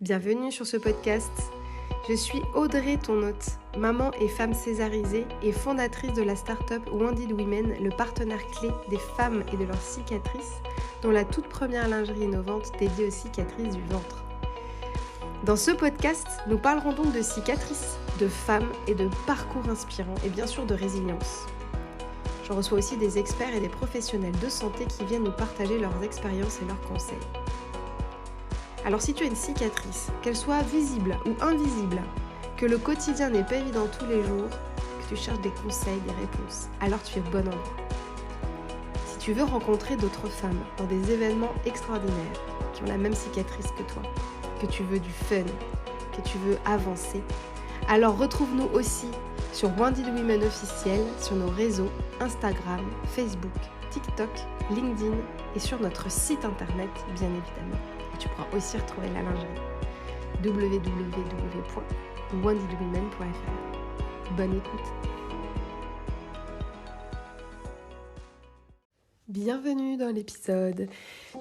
Bienvenue sur ce podcast. Je suis Audrey, ton hôte, maman et femme césarisée et fondatrice de la start-up Wounded Women, le partenaire clé des femmes et de leurs cicatrices, dont la toute première lingerie innovante dédiée aux cicatrices du ventre. Dans ce podcast, nous parlerons donc de cicatrices, de femmes et de parcours inspirants et bien sûr de résilience. Je reçois aussi des experts et des professionnels de santé qui viennent nous partager leurs expériences et leurs conseils. Alors si tu as une cicatrice, qu'elle soit visible ou invisible, que le quotidien n'est pas évident tous les jours, que tu cherches des conseils, des réponses, alors tu es au bon endroit. Si tu veux rencontrer d'autres femmes dans des événements extraordinaires, qui ont la même cicatrice que toi, que tu veux du fun, que tu veux avancer, alors retrouve-nous aussi sur Wounded Women officiel, sur nos réseaux Instagram, Facebook, TikTok, LinkedIn et sur notre site internet bien évidemment. Tu pourras aussi retrouver la lingerie www.woundedwomen.fr. Bonne écoute. Bienvenue dans l'épisode.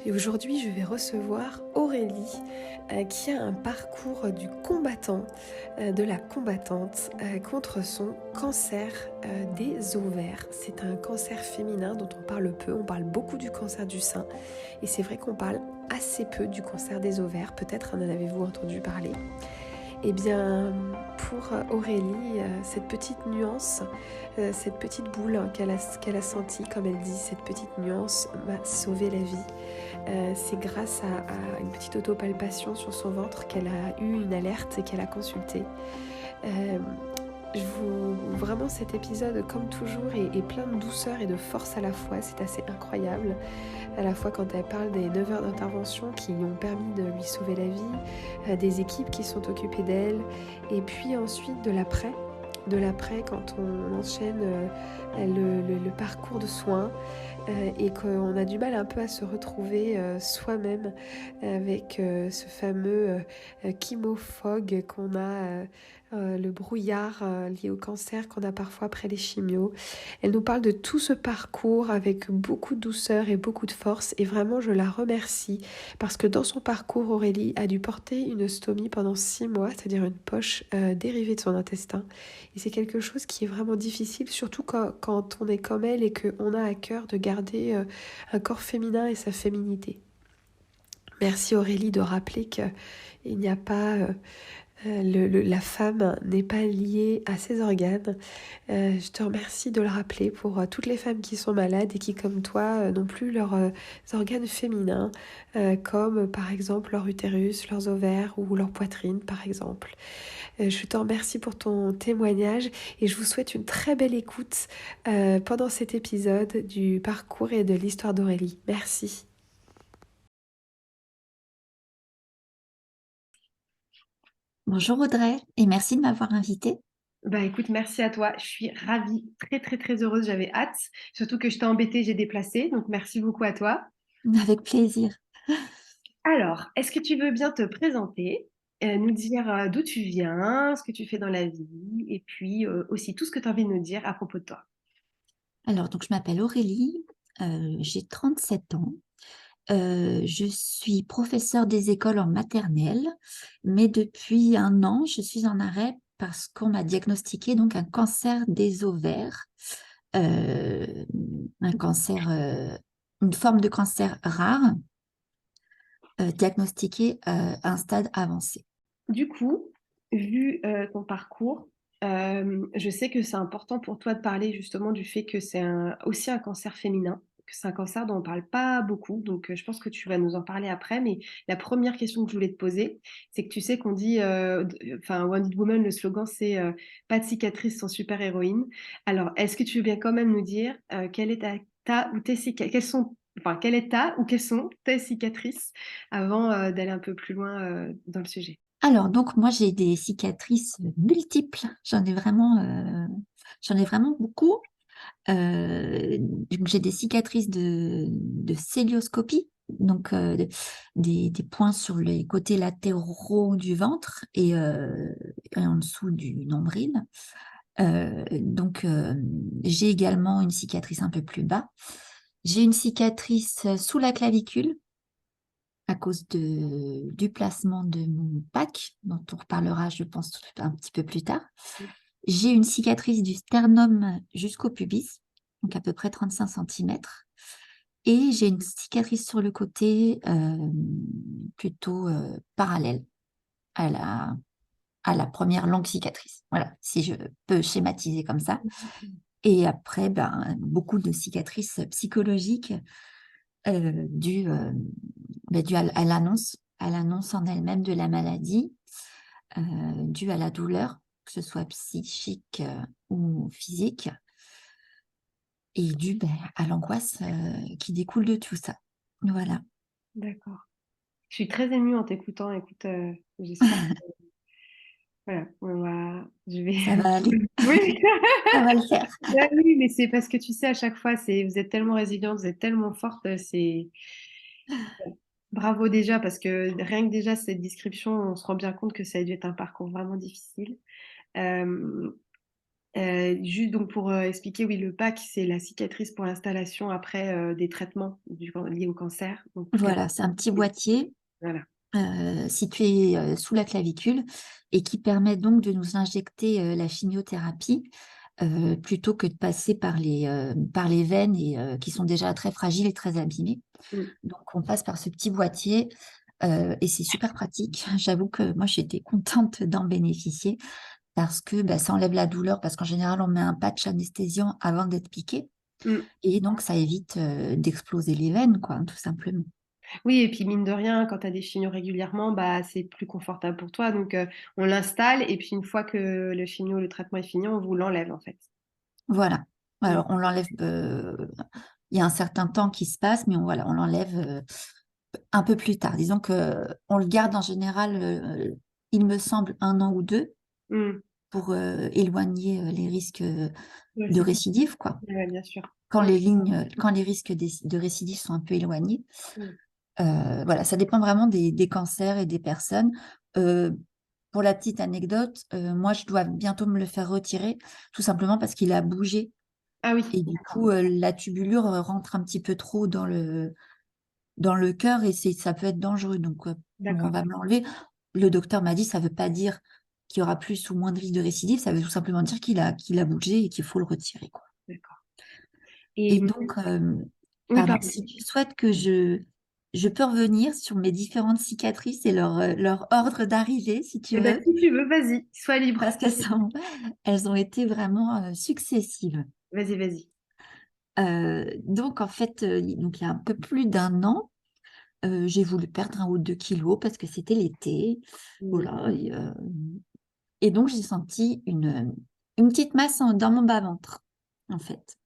Et aujourd'hui, je vais recevoir Aurélie qui a un parcours du combattant, de la combattante contre son cancer des ovaires. C'est un cancer féminin dont on parle peu. On parle beaucoup du cancer du sein. Et c'est vrai qu'on parle assez peu du cancer des ovaires. Peut-être en avez-vous entendu parler. Eh bien, pour Aurélie, cette petite nuance, cette petite boule qu'elle a sentie, comme elle dit, cette petite nuance m'a sauvé la vie. C'est grâce à une petite autopalpation sur son ventre qu'elle a eu une alerte et qu'elle a consulté. Vraiment cet épisode, comme toujours, est plein de douceur et de force à la fois. C'est assez incroyable. À la fois quand elle parle des 9 heures d'intervention qui lui ont permis de lui sauver la vie, des équipes qui sont occupées d'elle, et puis ensuite de l'après quand on enchaîne le parcours de soins et qu'on a du mal un peu à se retrouver soi-même avec ce fameux chemofog qu'on a, le brouillard lié au cancer qu'on a parfois après les chimios. Elle nous parle de tout ce parcours avec beaucoup de douceur et beaucoup de force, et vraiment je la remercie parce que dans son parcours, Aurélie a dû porter une stomie pendant 6 mois, c'est-à-dire une poche dérivée de son intestin. Et c'est quelque chose qui est vraiment difficile, surtout quand on est comme elle et qu'on a à cœur de garder un corps féminin et sa féminité. Merci Aurélie de rappeler qu'il n'y a pas... la femme n'est pas liée à ses organes. Je te remercie de le rappeler pour toutes les femmes qui sont malades et qui, comme toi, n'ont plus leurs organes féminins, comme par exemple leur utérus, leurs ovaires ou leur poitrine, par exemple. Je te remercie pour ton témoignage et je vous souhaite une très belle écoute pendant cet épisode du parcours et de l'histoire d'Aurélie. Merci. Bonjour Audrey et merci de m'avoir invitée. Bah écoute, merci à toi. Je suis ravie, très très très heureuse. J'avais hâte, surtout que je t'ai embêtée, j'ai déplacé. Donc merci beaucoup à toi. Avec plaisir. Alors, est-ce que tu veux bien te présenter, nous dire d'où tu viens, ce que tu fais dans la vie, et puis aussi tout ce que tu as envie de nous dire à propos de toi. Alors, donc je m'appelle Aurélie, j'ai 37 ans. Je suis professeure des écoles en maternelle, mais depuis 1 an, je suis en arrêt parce qu'on m'a diagnostiqué donc un cancer des ovaires, euh, un cancer, une forme de cancer rare, diagnostiqué à un stade avancé. Du coup, vu ton parcours, je sais que c'est important pour toi de parler justement du fait que c'est aussi un cancer féminin, que c'est un cancer dont on ne parle pas beaucoup. Donc, je pense que tu vas nous en parler après. Mais la première question que je voulais te poser, c'est que tu sais qu'on dit, enfin, Wounded Woman, le slogan, c'est pas de cicatrices sans super-héroïne. Alors, est-ce que tu veux bien quand même nous dire quelle est ta ou tes cicatrices, quelle est ta ou quelles sont tes cicatrices avant d'aller un peu plus loin dans le sujet? Alors, donc, moi, j'ai des cicatrices multiples. J'en ai vraiment beaucoup. Donc, j'ai des cicatrices de cœlioscopie, donc des points sur les côtés latéraux du ventre et en dessous du nombril. J'ai également une cicatrice un peu plus bas. J'ai une cicatrice sous la clavicule à cause du placement de mon PAC, dont on reparlera, je pense, un petit peu plus tard. J'ai une cicatrice du sternum jusqu'au pubis, donc à peu près 35 centimètres. Et j'ai une cicatrice sur le côté plutôt parallèle à la première longue cicatrice. Voilà, si je peux schématiser comme ça. Et après, beaucoup de cicatrices psychologiques dues à l'annonce en elle-même de la maladie, dues à la douleur, que ce soit psychique ou physique, et dues à l'angoisse qui découle de tout ça. Voilà. D'accord. Je suis très émue en t'écoutant. Écoute, j'espère que voilà, je vais. Ça va aller, Oui. ça va le faire. Ben oui, mais c'est parce que tu sais, à chaque fois, vous êtes tellement résiliente, vous êtes tellement forte, c'est bravo déjà, parce que rien que déjà cette description, on se rend bien compte que ça a dû être un parcours vraiment difficile. Euh, juste donc pour expliquer, oui, le PAC, c'est la cicatrice pour l'installation après des traitements liés au cancer. Donc, Voilà, c'est un petit boîtier voilà. situé sous la clavicule et qui permet donc de nous injecter la chimiothérapie plutôt que de passer par les veines qui sont déjà très fragiles et très abîmées. Mm, Donc, on passe par ce petit boîtier et c'est super pratique. J'avoue que moi, j'étais contente d'en bénéficier parce que ça enlève la douleur, parce qu'en général, on met un patch anesthésiant avant d'être piqué mm. et donc ça évite d'exploser les veines, quoi, tout simplement. Oui, et puis mine de rien, quand tu as des chimios régulièrement, bah, c'est plus confortable pour toi. Donc, on l'installe et puis une fois que le traitement est fini, on vous l'enlève en fait. Voilà. Mm, Alors, on l'enlève, il y a un certain temps qui se passe, mais voilà, on l'enlève un peu plus tard. Disons que on le garde en général, il me semble, un an ou deux mm. pour éloigner les risques Ouais, de récidive, quoi. ouais, bien sûr. Mm, Quand les risques de récidive sont un peu éloignés. mm. Voilà, ça dépend vraiment des cancers et des personnes. Euh, pour la petite anecdote, moi, je dois bientôt me le faire retirer, tout simplement parce qu'il a bougé. Ah oui, Et du coup, la tubulure rentre un petit peu trop dans le cœur et ça peut être dangereux. Donc, bon, on d'accord, va me l'enlever. Le docteur m'a dit, ça ne veut pas dire qu'il y aura plus ou moins de risque de récidive, ça veut tout simplement dire qu'il a bougé et qu'il faut le retirer, quoi. d'accord. Et Et donc, oui, pardon, pardon. si tu souhaites que je peux revenir sur mes différentes cicatrices et leur ordre d'arrivée, si tu Eh ben, veux, si tu veux, vas-y, sois libre. parce elles ont été vraiment successives. Vas-y, vas-y. Donc, en fait, donc, il y a un peu plus d'un an, j'ai voulu perdre 1 ou 2 kilos parce que c'était l'été. Mm. Voilà. Et donc, j'ai senti une petite masse dans mon bas-ventre, en fait.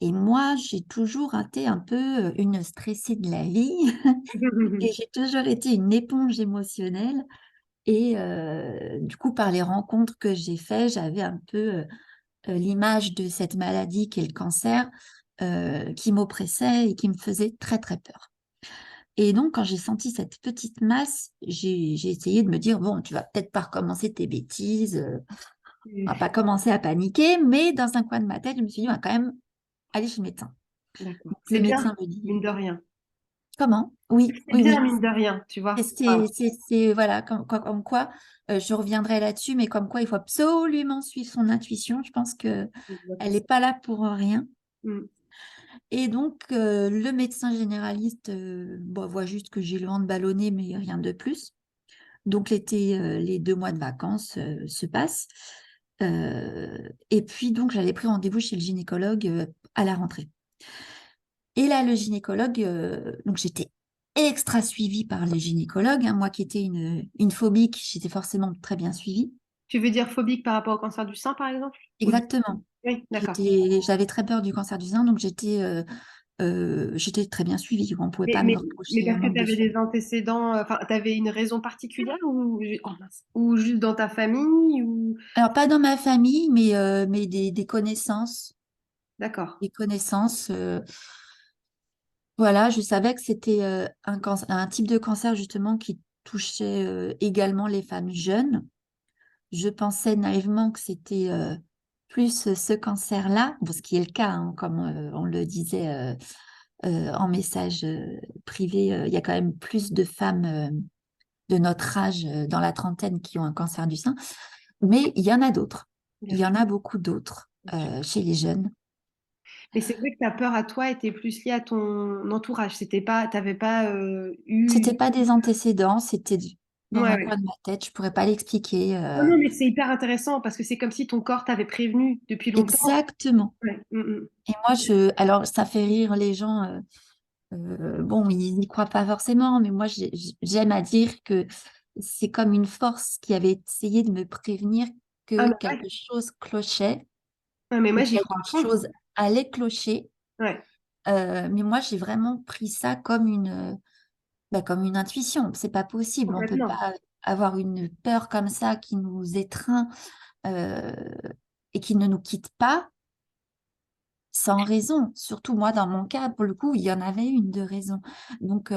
Et moi, j'ai toujours été un peu une stressée de la vie et j'ai toujours été une éponge émotionnelle. Et du coup, par les rencontres que j'ai faites, j'avais un peu l'image de cette maladie qui est le cancer qui m'oppressait et qui me faisait très, très peur. Et donc, quand j'ai senti cette petite masse, j'ai essayé de me dire, bon, tu vas peut-être pas recommencer tes bêtises, on va pas commencer à paniquer, mais dans un coin de ma tête, je me suis dit, on va quand même aller chez le médecin. D'accord. Donc, le C'est bien, médecin me dit, mine de rien. comment? Oui, C'est oui, bien, oui. mine de rien, tu Et vois. Enfin, voilà, comme quoi, je reviendrai là-dessus, mais comme quoi il faut absolument suivre son intuition. Je pense que elle n'est pas là pour rien. mm, Et donc, le médecin généraliste voit juste que j'ai le ventre ballonné, mais rien de plus. Donc, les 2 mois de vacances se passent. Et puis, donc, j'avais pris rendez-vous chez le gynécologue à la rentrée. Et là, le gynécologue, donc j'étais extra suivie par le gynécologue, hein. Moi qui étais une phobique, j'étais forcément très bien suivie. Tu veux dire phobique par rapport au cancer du sein, par exemple? Exactement. Oui, d'accord. J'avais très peur du cancer du sein, donc j'étais très bien suivie. On ne pouvait Mais, pas me mais, mais reprocher un parce que manque tu de avais des suivi. antécédents, enfin, tu avais une raison particulière oh, mince. Ou juste dans ta famille ou... Alors, pas dans ma famille, mais des connaissances. D'accord. Des connaissances. Voilà, je savais que c'était un type de cancer justement qui touchait également les femmes jeunes. Je pensais naïvement que c'était plus ce cancer-là, bon, ce qui est le cas, hein, comme on le disait en message privé. Il y a quand même plus de femmes de notre âge, dans la trentaine, qui ont un cancer du sein. Mais il y en a d'autres. Bien Il y sûr. en a beaucoup d'autres chez les jeunes. Mais c'est vrai que ta peur à toi était plus liée à ton entourage. C'était pas, t'avais pas eu. C'était pas des antécédents, c'était dans Ouais, un ouais. coin de ma tête. Je pourrais pas l'expliquer. Non, non, mais c'est hyper intéressant parce que c'est comme si ton corps t'avait prévenu depuis longtemps. Exactement. Ouais. Et moi, alors ça fait rire les gens. Bon, ils n'y croient pas forcément, mais moi, j'aime à dire que c'est comme une force qui avait essayé de me prévenir Ah, que mais ouais. quelque chose clochait Ah, mais ou moi, j'y quelque crois à fond. chose allait clocher. Ouais, Mais moi, j'ai vraiment pris ça comme une intuition. C'est pas possible. On peut complètement. pas avoir une peur comme ça qui nous étreint euh, et qui ne nous quitte pas sans raison. Surtout moi, dans mon cas, pour le coup, il y en avait une de raison. Donc,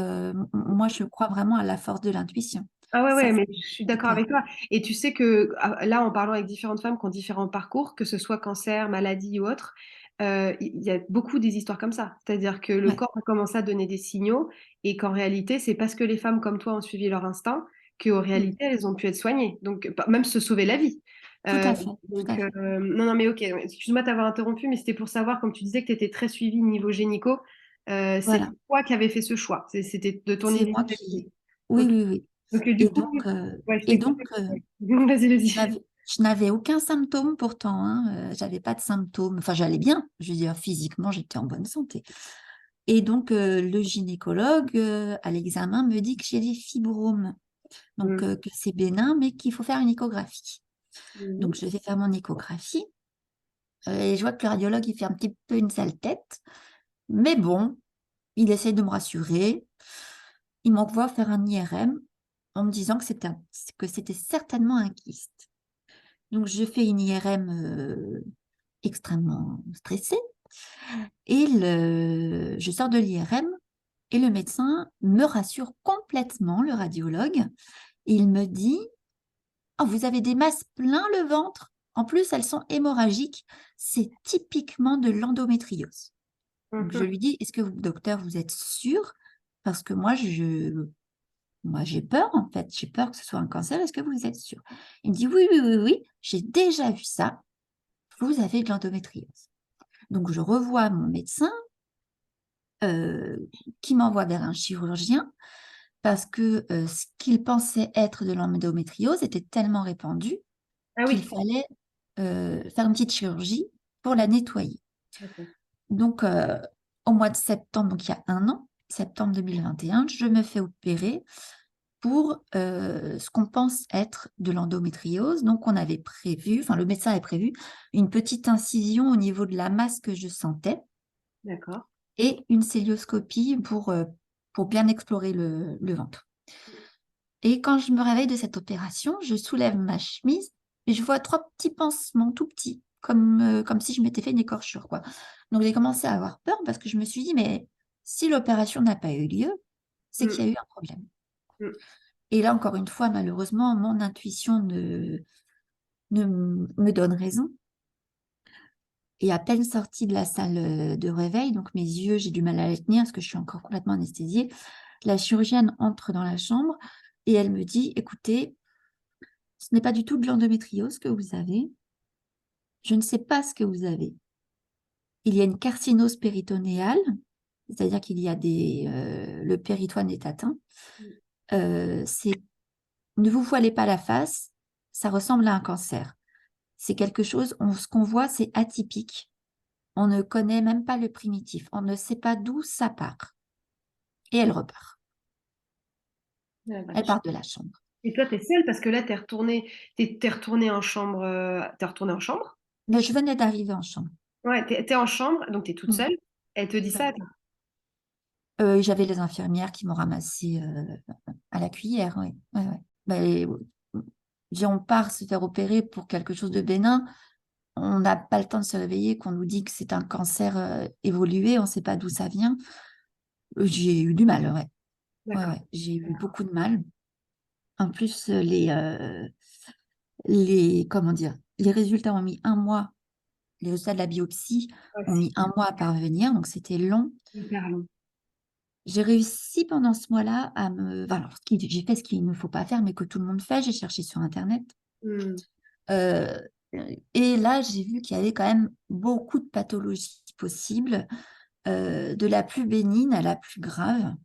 moi, je crois vraiment à la force de l'intuition. Ah ouais, Ça, ouais, c'est mais je suis d'accord hyper. avec toi. Et tu sais que là, en parlant avec différentes femmes qui ont différents parcours, que ce soit cancer, maladie ou autre, il y a beaucoup des histoires comme ça. C'est-à-dire que le Ouais, corps a commencé à donner des signaux et qu'en réalité, c'est parce que les femmes comme toi ont suivi leur instinct qu'en mm, réalité, elles ont pu être soignées. Donc, même se sauver la vie. tout Euh, à fait, tout à fait. non, non, mais ok. Excuse-moi de t'avoir interrompu, mais c'était pour savoir, comme tu disais que tu étais très suivie niveau gynéco, c'est Voilà, toi qui avais fait ce choix. C'était de ton c'est moi individualité. qui. Oui, Ok. oui, oui. Donc, du Et coup, donc, ouais, je et t'écoute. donc Vas-y, je vas-y. n'avais aucun symptôme pourtant, hein. J'avais pas de symptômes. Enfin, j'allais bien. Je veux dire, physiquement, j'étais en bonne santé. Et donc, le gynécologue, à l'examen, me dit que j'ai des fibromes. Donc, Mm. que c'est bénin, mais qu'il faut faire une échographie. Donc, Mhm. je vais faire mon échographie et je vois que le radiologue, il fait un petit peu une sale tête. Mais bon, il essaye de me rassurer. Il m'envoie faire un IRM en me disant que c'était certainement un kyste. Donc, je fais une IRM extrêmement stressée et je sors de l'IRM et le médecin me rassure complètement, le radiologue. Il me dit, oh, vous avez des masses plein le ventre. En plus, elles sont hémorragiques. C'est typiquement de l'endométriose. Donc, je Mhm. lui dis, est-ce que vous, docteur, vous êtes sûr? Parce que moi, j'ai peur, en fait. J'ai peur que ce soit un cancer. Est-ce que vous êtes sûr? Il me dit, oui, oui, oui, oui. J'ai déjà vu ça. Vous avez de l'endométriose. Donc, je revois mon médecin euh, qui m'envoie vers un chirurgien parce que ce qu'il pensait être de l'endométriose était tellement répandu Ah qu'il oui. fallait faire une petite chirurgie pour la nettoyer. D'accord. Donc, au mois de septembre, donc il y a un an, septembre 2021, je me fais opérer pour ce qu'on pense être de l'endométriose. Donc, on avait prévu, enfin, le médecin avait prévu une petite incision au niveau de la masse que je sentais D'accord. et une célioscopie pour bien explorer le ventre. Et quand je me réveille de cette opération, je soulève ma chemise et je vois trois petits pansements tout petits, comme si je m'étais fait une écorchure, quoi. Donc j'ai commencé à avoir peur parce que je me suis dit, mais si l'opération n'a pas eu lieu, c'est Mm. qu'il y a eu un problème. Mm. Et là, encore une fois, malheureusement, mon intuition ne me donne raison. Et à peine sortie de la salle de réveil, donc mes yeux, j'ai du mal à les tenir parce que je suis encore complètement anesthésiée. La chirurgienne entre dans la chambre et elle me dit, écoutez, ce n'est pas du tout de l'endométriose que vous avez. Je ne sais pas ce que vous avez. Il y a une carcinose péritonéale, c'est-à-dire qu'il y a le péritoine est atteint. C'est ne vous voilez pas la face, ça ressemble à un cancer. C'est quelque chose, ce qu'on voit, c'est atypique. On ne connaît même pas le primitif. On ne sait pas d'où ça part. Et elle repart. Ah bah, Elle part de la chambre. et toi, t'es seule parce que là, t'es retournée en chambre. T'es retournée en chambre? Mais je venais d'arriver en chambre. Ouais, t'es en chambre, donc t'es toute Mm. seule. Elle te dit ça, toi. J'avais les infirmières qui m'ont ramassé à la cuillère. Oui. Ouais, ouais. Ben, on part se faire opérer pour quelque chose de bénin. On n'a pas le temps de se réveiller, qu'on nous dit que c'est un cancer évolué, on ne sait pas d'où ça vient. J'ai eu du mal, ouais. Ouais, D'accord. ouais. J'ai eu beaucoup de mal. En plus, comment dire, les résultats ont mis un mois. Les résultats de la biopsie Ouais, ont c'est mis un mois à parvenir, donc c'était long. hyper long. j'ai réussi pendant ce mois-là à me... enfin, alors, j'ai fait ce qu'il ne faut pas faire, mais que tout le monde fait. J'ai cherché sur Internet. Hmm. Euh, et là, j'ai vu qu'il y avait quand même beaucoup de pathologies possibles, de la plus bénigne à la plus grave.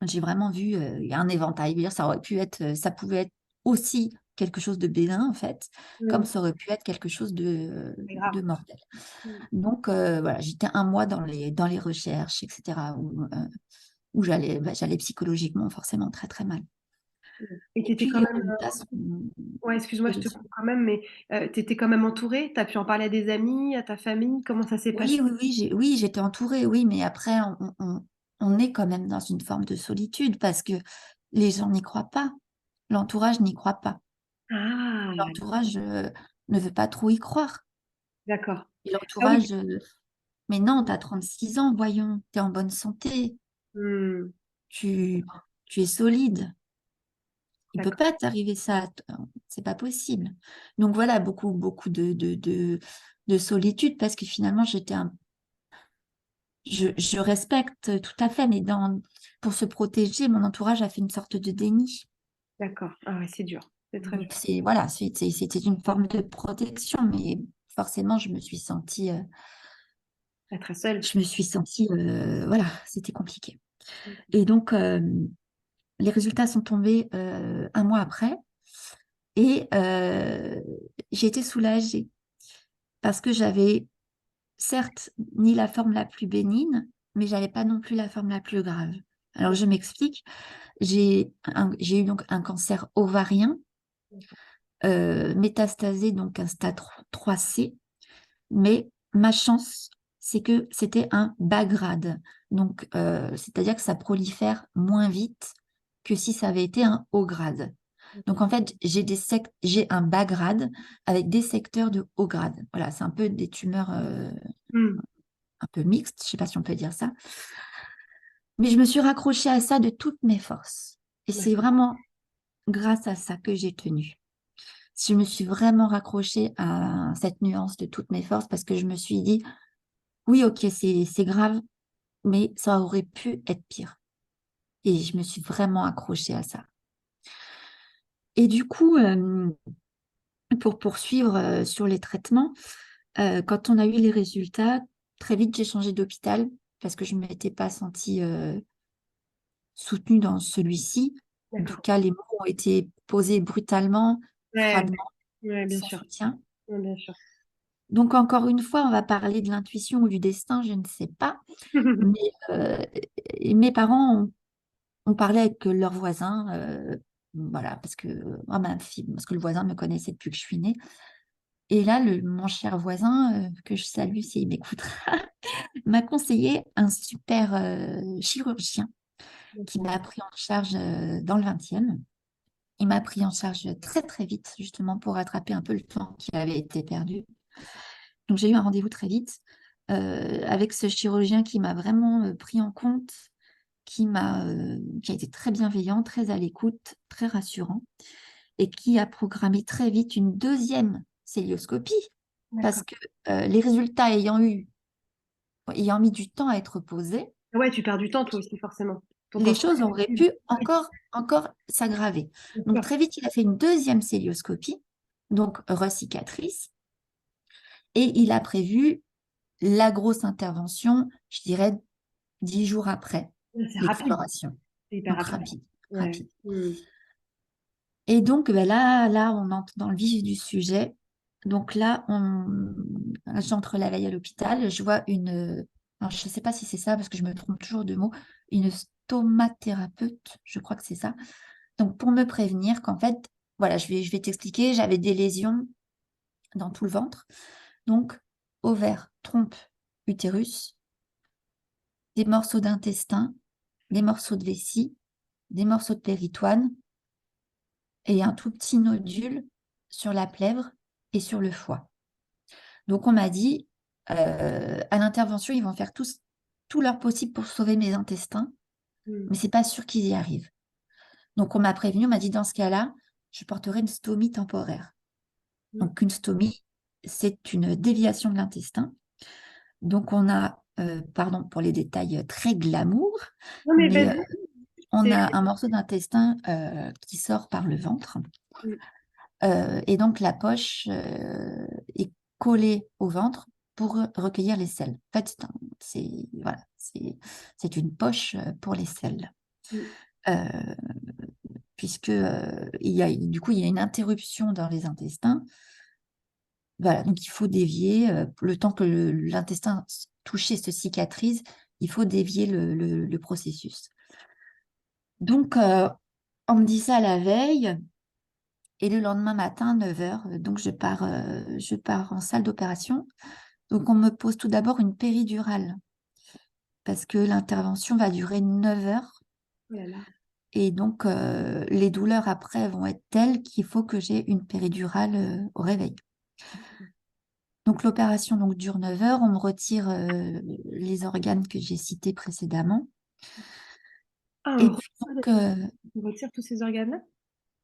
J'ai vraiment vu un éventail. Je veux dire, ça aurait pu être, ça pouvait être aussi quelque chose de bénin, en fait, comme Hmm. ça aurait pu être quelque chose C'est grave. de mortel. Hmm. Donc, voilà, j'étais un mois dans les recherches, etc., où j'allais psychologiquement forcément très, très mal. Et Et t'étais puis, quand les même. résultats sont Ouais, excuse-moi, je te colossaux. coupe quand même, mais t'étais quand même entourée? T'as pu en parler à des amis, à ta famille? Comment ça s'est passé? Oui, j'étais entourée, oui, mais après, on est quand même dans une forme de solitude parce que les gens n'y croient pas. L'entourage n'y croit pas. Ah, L'entourage ne veut pas trop y croire. d'accord. Et Ah oui. l'entourage, mais non, tu as 36 ans, voyons, tu es en bonne santé, Hmm, tu, tu es solide. Il peut d'accord, pas t'arriver ça, c'est pas possible. Donc voilà, beaucoup de solitude parce que finalement, je respecte tout à fait, mais pour se protéger, mon entourage a fait une sorte de déni. d'accord. Ah ouais, c'est dur. C'est très dur. Donc voilà, c'était une forme de protection, mais forcément, Pas très seule. je me suis sentie, voilà, c'était compliqué. Et donc, les résultats sont tombés un mois après, et j'ai été soulagée parce que j'avais certes ni la forme la plus bénigne, mais j'avais pas non plus la forme la plus grave. Alors, je m'explique. J'ai eu donc un cancer ovarien, métastasé, donc un stade 3C, mais ma chance, c'est que c'était un bas grade. Donc, c'est-à-dire que ça prolifère moins vite que si ça avait été un haut grade. Donc, en fait, j'ai un bas grade avec des secteurs de haut grade. Voilà, c'est un peu des tumeurs Hmm, un peu mixtes, je ne sais pas si on peut dire ça. Mais je me suis raccrochée à ça de toutes mes forces. Et c'est d'accord. vraiment grâce à ça que j'ai tenu. Je me suis vraiment raccrochée à cette nuance de toutes mes forces parce que je me suis dit, oui, ok, c'est grave, mais ça aurait pu être pire. Et je me suis vraiment accrochée à ça. Et du coup, pour poursuivre sur les traitements, quand on a eu les résultats, très vite, j'ai changé d'hôpital parce que je ne m'étais pas sentie soutenue dans celui-ci. En tout D'accord. cas, les mots ont été posés brutalement, Ouais, froidement, ouais, bien sans sûr. soutien. Ouais, bien sûr. Donc, encore une fois, on va parler de l'intuition ou du destin, je ne sais pas. Mais mes parents ont parlé avec leurs voisins, voilà, parce que parce que le voisin me connaissait depuis que je suis née. Et là, mon cher voisin, que je salue s'il m'écoutera, m'a conseillé un super chirurgien qui m'a pris en charge dans le 20e. Il m'a pris en charge très très vite, justement pour rattraper un peu le temps qui avait été perdu. Donc j'ai eu un rendez-vous très vite avec ce chirurgien qui m'a vraiment pris en compte, qui a été très bienveillant, très à l'écoute, très rassurant, et qui a programmé très vite une deuxième célioscopie, parce D'accord. que les résultats ayant mis du temps à être posés, Ah ouais, tu perds du temps toi aussi, forcément. Ton les cancer. choses auraient pu encore s'aggraver. Bien Donc sûr. très vite, il a fait une deuxième célioscopie, donc recicatrice, et il a prévu la grosse intervention, je dirais 10 jours après Ouais, c'est rapide. l'exploration. C'est hyper Donc rapide. rapide, Ouais. rapide. Hmm. Et donc ben là, on entre dans le vif du sujet. Donc là, j'entre la veille à l'hôpital, je vois alors je ne sais pas si c'est ça parce que je me trompe toujours de mots, une stomathérapeute, je crois que c'est ça. Donc pour me prévenir qu'en fait, voilà, je vais t'expliquer, j'avais des lésions dans tout le ventre. Donc ovaire, trompe, utérus, des morceaux d'intestin, des morceaux de vessie, des morceaux de péritoine et un tout petit nodule sur la plèvre et sur le foie. Donc on m'a dit, à l'intervention, ils vont faire tout leur possible pour sauver mes intestins, Hmm. mais c'est pas sûr qu'ils y arrivent. Donc on m'a prévenu, on m'a dit dans ce cas-là, je porterai une stomie temporaire. Hmm. Donc une stomie, c'est une déviation de l'intestin. Donc on a pardon pour les détails très glamour, Non, mais mais vas-y. on c'est- a un morceau d'intestin qui sort par le ventre. Mm. Et donc, la poche est collée au ventre pour recueillir les selles. En fait, voilà, c'est une poche pour les selles. Mm. Euh, puisque du coup, il y a une interruption dans les intestins. Voilà, donc il faut dévier, le temps que l'intestin touché se cicatrise, il faut dévier le processus. Donc, on me dit ça la veille, et le lendemain matin, 9 heures, donc je pars en salle d'opération. Donc, on me pose tout d'abord une péridurale, parce que l'intervention va durer 9 heures. Oh là là. Et donc, les douleurs après vont être telles qu'il faut que j'ai une péridurale au réveil. Donc, l'opération donc, dure 9 heures. On me retire les organes que j'ai cités précédemment. Ah, Et puis, donc, on retire tous ces organes-là?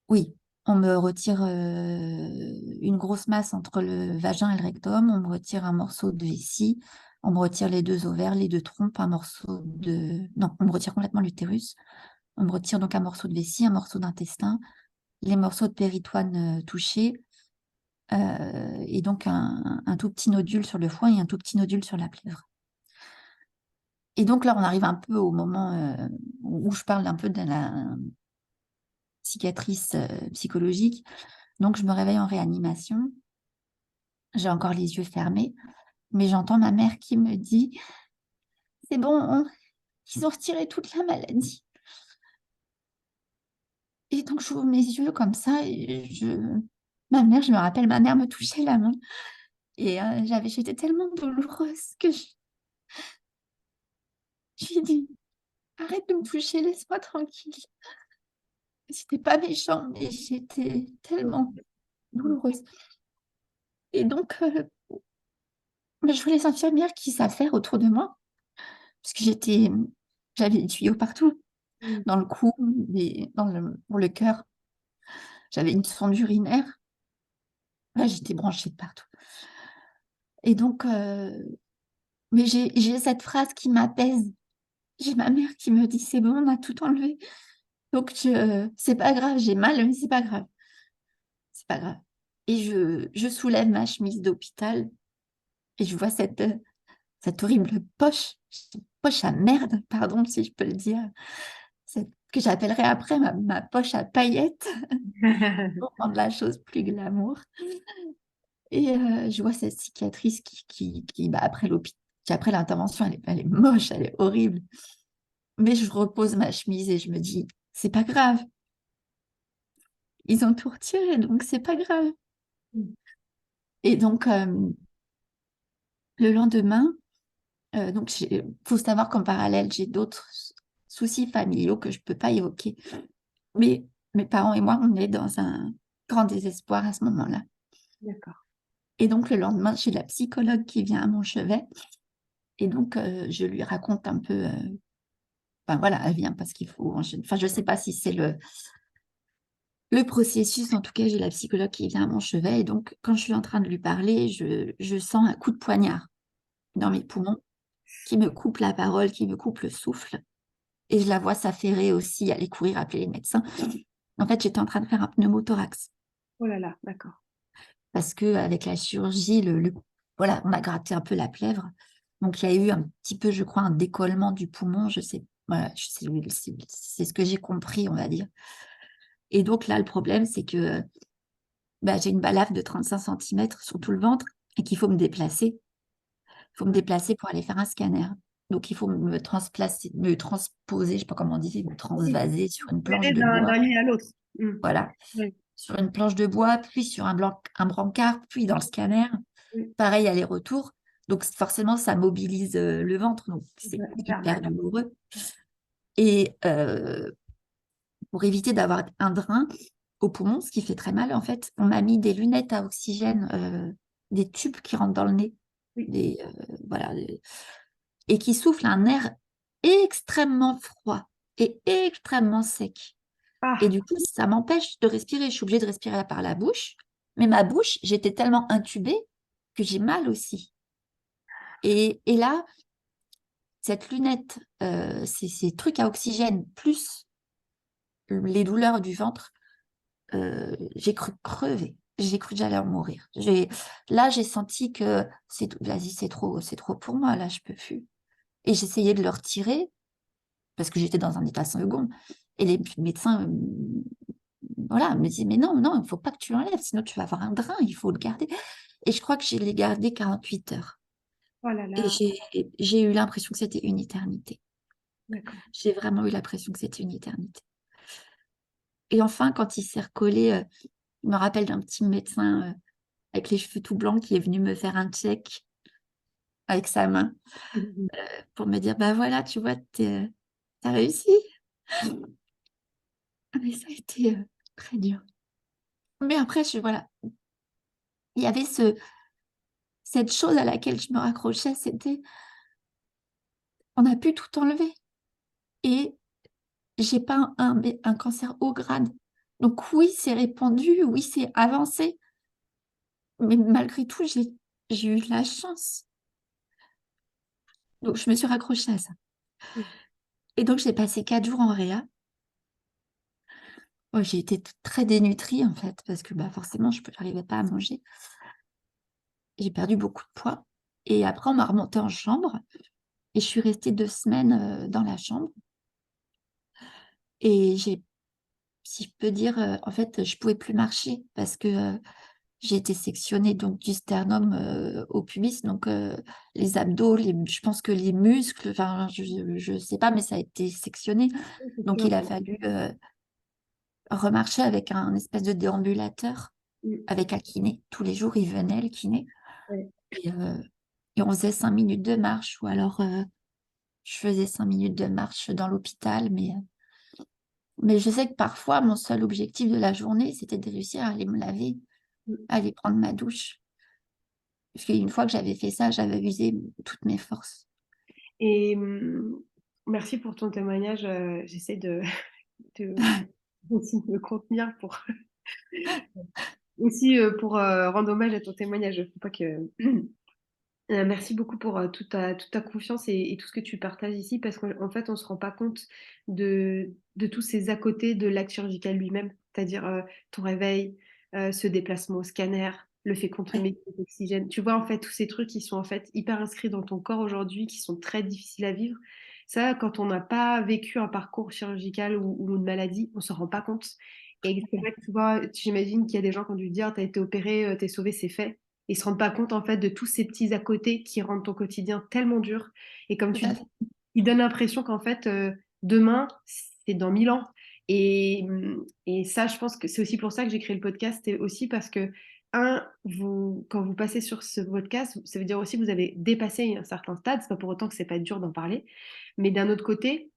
oui, on me retire une grosse masse entre le vagin et le rectum. On me retire un morceau de vessie. On me retire les 2 ovaires, les 2 trompes, un morceau de... Non, on me retire complètement l'utérus. On me retire donc un morceau de vessie, un morceau d'intestin, les morceaux de péritoine touchés, et donc un tout petit nodule sur le foie et un tout petit nodule sur la plèvre. Et donc là, on arrive un peu au moment où je parle un peu de la cicatrice psychologique. Donc, je me réveille en réanimation. J'ai encore les yeux fermés, mais j'entends ma mère qui me dit, c'est bon, ils ont retiré toute la maladie. Et donc, j'ouvre mes yeux comme ça et ma mère, je me rappelle, ma mère me touchait la main. Et j'étais tellement douloureuse que je lui ai dit, arrête de me toucher, laisse-moi tranquille. C'était pas méchant, mais j'étais tellement douloureuse. Et donc, je vois les infirmières qui savent faire autour de moi, parce que j'avais des tuyaux partout, Mm. dans le cou, pour le cœur. J'avais une sonde urinaire. Là, j'étais branchée de partout. Et donc, mais j'ai cette phrase qui m'apaise. J'ai ma mère qui me dit, c'est bon, on a tout enlevé. Donc, c'est pas grave, j'ai mal, mais c'est pas grave. C'est pas grave. Et je soulève ma chemise d'hôpital et je vois cette horrible poche à merde, pardon si je peux le dire, que j'appellerai après ma poche à paillettes, pour rendre la chose plus glamour. Et je vois cette cicatrice après l'intervention, elle est moche, elle est horrible. Mais je repose ma chemise et je me dis, c'est pas grave. Ils ont tout retiré, donc c'est pas grave. Et donc, le lendemain, donc faut savoir qu'en parallèle, j'ai d'autres soucis familiaux que je peux pas évoquer. Mais mes parents et moi, on est dans un grand désespoir à ce moment-là. D'accord. Et donc, le lendemain, j'ai la psychologue qui vient à mon chevet. Et donc, je lui raconte un peu. Enfin, voilà, elle vient parce qu'il faut. Enfin, je ne sais pas si c'est le processus. En tout cas, j'ai la psychologue qui vient à mon chevet. Et donc, quand je suis en train de lui parler, je sens un coup de poignard dans mes poumons qui me coupe la parole, qui me coupe le souffle. Et je la vois s'affairer aussi, aller courir, appeler les médecins. En fait, j'étais en train de faire un pneumothorax. Oh là là, d'accord. Parce qu'avec la chirurgie, voilà, on a gratté un peu la plèvre. Donc, il y a eu un petit peu, je crois, un décollement du poumon. Je sais, voilà, c'est ce que j'ai compris, on va dire. Et donc là, le problème, c'est que bah, j'ai une balafre de 35 cm sur tout le ventre et qu'il faut me déplacer. Il faut me Ouais. déplacer pour aller faire un scanner. Donc, il faut me transposer, je ne sais pas comment on dit, me Oui. transvaser sur une planche Aller de d'un bois. lit à l'autre. Mm. Voilà, Oui. sur une planche de bois, puis sur un brancard, puis dans le scanner. Oui. Pareil, aller-retour. Donc, forcément, ça mobilise le ventre. Donc, c'est Hyper hyper mal. douloureux. Et pour éviter d'avoir un drain au poumon, ce qui fait très mal, en fait, on m'a mis des lunettes à oxygène, des tubes qui rentrent dans le nez, Oui. voilà, et qui soufflent un air extrêmement froid et extrêmement sec. Et Ah, du coup, ça m'empêche de respirer. Je suis obligée de respirer par la bouche. Mais ma bouche, j'étais tellement intubée que j'ai mal aussi. Et là, cette lunette, ces trucs à oxygène, plus les douleurs du ventre, j'ai cru crever. J'ai cru que j'allais en mourir. Là, j'ai senti que vas-y, c'est trop pour moi, là, je peux plus. Et j'essayais de le retirer parce que j'étais dans un état second. Et les médecins, voilà, me disaient, mais non, non, il ne faut pas que tu l'enlèves, sinon tu vas avoir un drain, il faut le garder. Et je crois que je l'ai gardé 48 heures. Oh là Et là, j'ai eu l'impression que c'était une éternité. d'accord. J'ai vraiment eu l'impression que c'était une éternité. Et enfin, quand il s'est recollé, je me rappelle d'un petit médecin avec les cheveux tout blancs qui est venu me faire un check avec sa main pour me dire, bah voilà, tu vois, t'as réussi. Mais ça a été très dur. Mais après, voilà, il y avait cette chose à laquelle je me raccrochais, c'était, on a pu tout enlever. Et j'ai pas un cancer haut grade. Donc oui, c'est répandu, oui, c'est avancé. Mais malgré tout, j'ai eu de la chance. Donc je me suis raccrochée à ça. Et donc j'ai passé 4 jours en réa. Ouais, j'ai été très dénutrie en fait, parce que bah, forcément, je n'arrivais pas à manger. J'ai perdu beaucoup de poids. Et après, on m'a remontée en chambre. Et je suis restée 2 semaines dans la chambre. Et si je peux dire, en fait, je ne pouvais plus marcher parce que j'ai été sectionnée donc, du sternum au pubis. Donc, les abdos, je pense que les muscles, enfin, je ne sais pas, mais ça a été sectionné. C'est Donc, sûr. il a fallu remarcher avec un espèce de déambulateur, Mm. avec un kiné. Tous les jours, il venait, le kiné. Ouais. Et on faisait 5 minutes de marche, ou alors je faisais 5 minutes de marche dans l'hôpital. Mais je sais que parfois, mon seul objectif de la journée, c'était de réussir à aller me laver, Mm. à aller prendre ma douche. Parce qu'une fois que j'avais fait ça, j'avais usé toutes mes forces. Et merci pour ton témoignage. J'essaie de aussi me contenir pour aussi pour rendre hommage à ton témoignage. Faut pas que merci beaucoup pour toute ta confiance et tout ce que tu partages ici parce qu'en fait, on ne se rend pas compte de tous ces à côté de l'acte chirurgical lui-même, c'est-à-dire ton réveil, ce déplacement au scanner, le fait qu'on te Ouais, mette l'oxygène. Tu vois, en fait, tous ces trucs qui sont en fait hyper inscrits dans ton corps aujourd'hui, qui sont très difficiles à vivre. Ça, quand on n'a pas vécu un parcours chirurgical ou une maladie, on ne s'en rend pas compte. Et c'est vrai que tu vois, j'imagine qu'il y a des gens qui ont dû dire, t'as été opéré, t'es sauvé, c'est fait. Ils se rendent pas compte en fait de tous ces petits à côté qui rendent ton quotidien tellement dur. Et comme tout tu à dis, fait. ils donnent l'impression qu'en fait demain c'est dans 1000 ans. Et ça, je pense que c'est aussi pour ça que j'ai créé le podcast, et aussi parce que quand vous passez sur ce podcast, ça veut dire aussi que vous avez dépassé un certain stade. C'est pas pour autant que c'est pas dur d'en parler, mais d'un autre côté,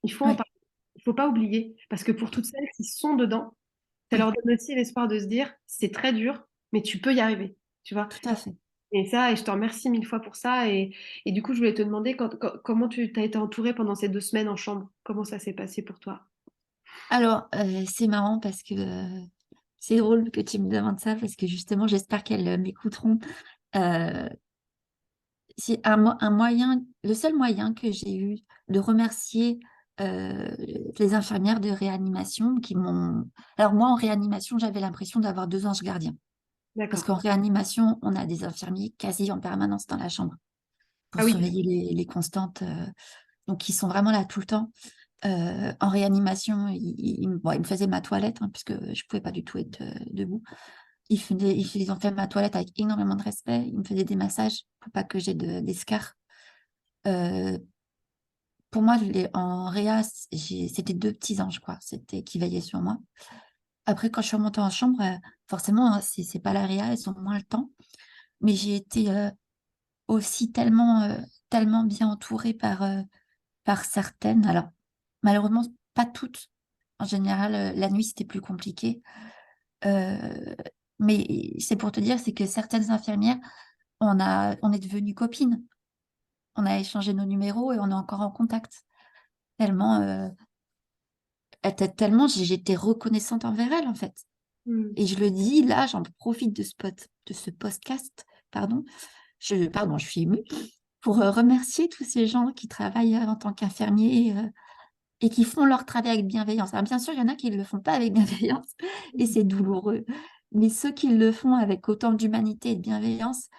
il faut en Oui, parler. Il faut pas oublier parce que pour toutes celles qui sont dedans, ça leur oui, donne aussi l'espoir de se dire c'est très dur, mais tu peux y arriver. Tu vois? tout à fait. Et je te remercie 1000 fois pour ça. Et du coup, je voulais te demander comment tu t'as été entourée pendant ces 2 semaines en chambre. Comment ça s'est passé pour toi? Alors, c'est marrant parce que c'est drôle que tu me demandes ça parce que justement, j'espère qu'elles m'écouteront. Euh, c'est un moyen, le seul moyen que j'ai eu de remercier les infirmières de réanimation qui m'ont. Alors moi, en réanimation, j'avais l'impression d'avoir 2 anges gardiens. Parce D'accord. qu'en réanimation, on a des infirmiers quasi en permanence dans la chambre pour Ah oui. surveiller les constantes. Donc, ils sont vraiment là tout le temps. En réanimation, bon, ils me faisaient ma toilette, hein, puisque je ne pouvais pas du tout être debout. Ils ont fait ma toilette avec énormément de respect. Ils me faisaient des massages pour pas que j'ai d'escarres. Euh, pour moi, en réa, c'était 2 petits anges, quoi. C'était qui veillaient sur moi. Après, quand je suis remontée en chambre, forcément, hein, c'est pas la réa, elles ont moins le temps. Mais j'ai été aussi tellement bien entourée par certaines. Alors, malheureusement, pas toutes. En général, la nuit, c'était plus compliqué. Euh, mais c'est pour te dire, c'est que certaines infirmières, on est devenues copines. On a échangé nos numéros et on est encore en contact. Tellement, tellement j'étais reconnaissante envers elles, en fait. Hmm. Et je le dis, là, j'en profite de ce podcast, pardon. Pardon, je suis émue. pour remercier tous ces gens qui travaillent en tant qu'infirmiers et qui font leur travail avec bienveillance. Alors, bien sûr, il y en a qui ne le font pas avec bienveillance et c'est douloureux. Mais ceux qui le font avec autant d'humanité et de bienveillance,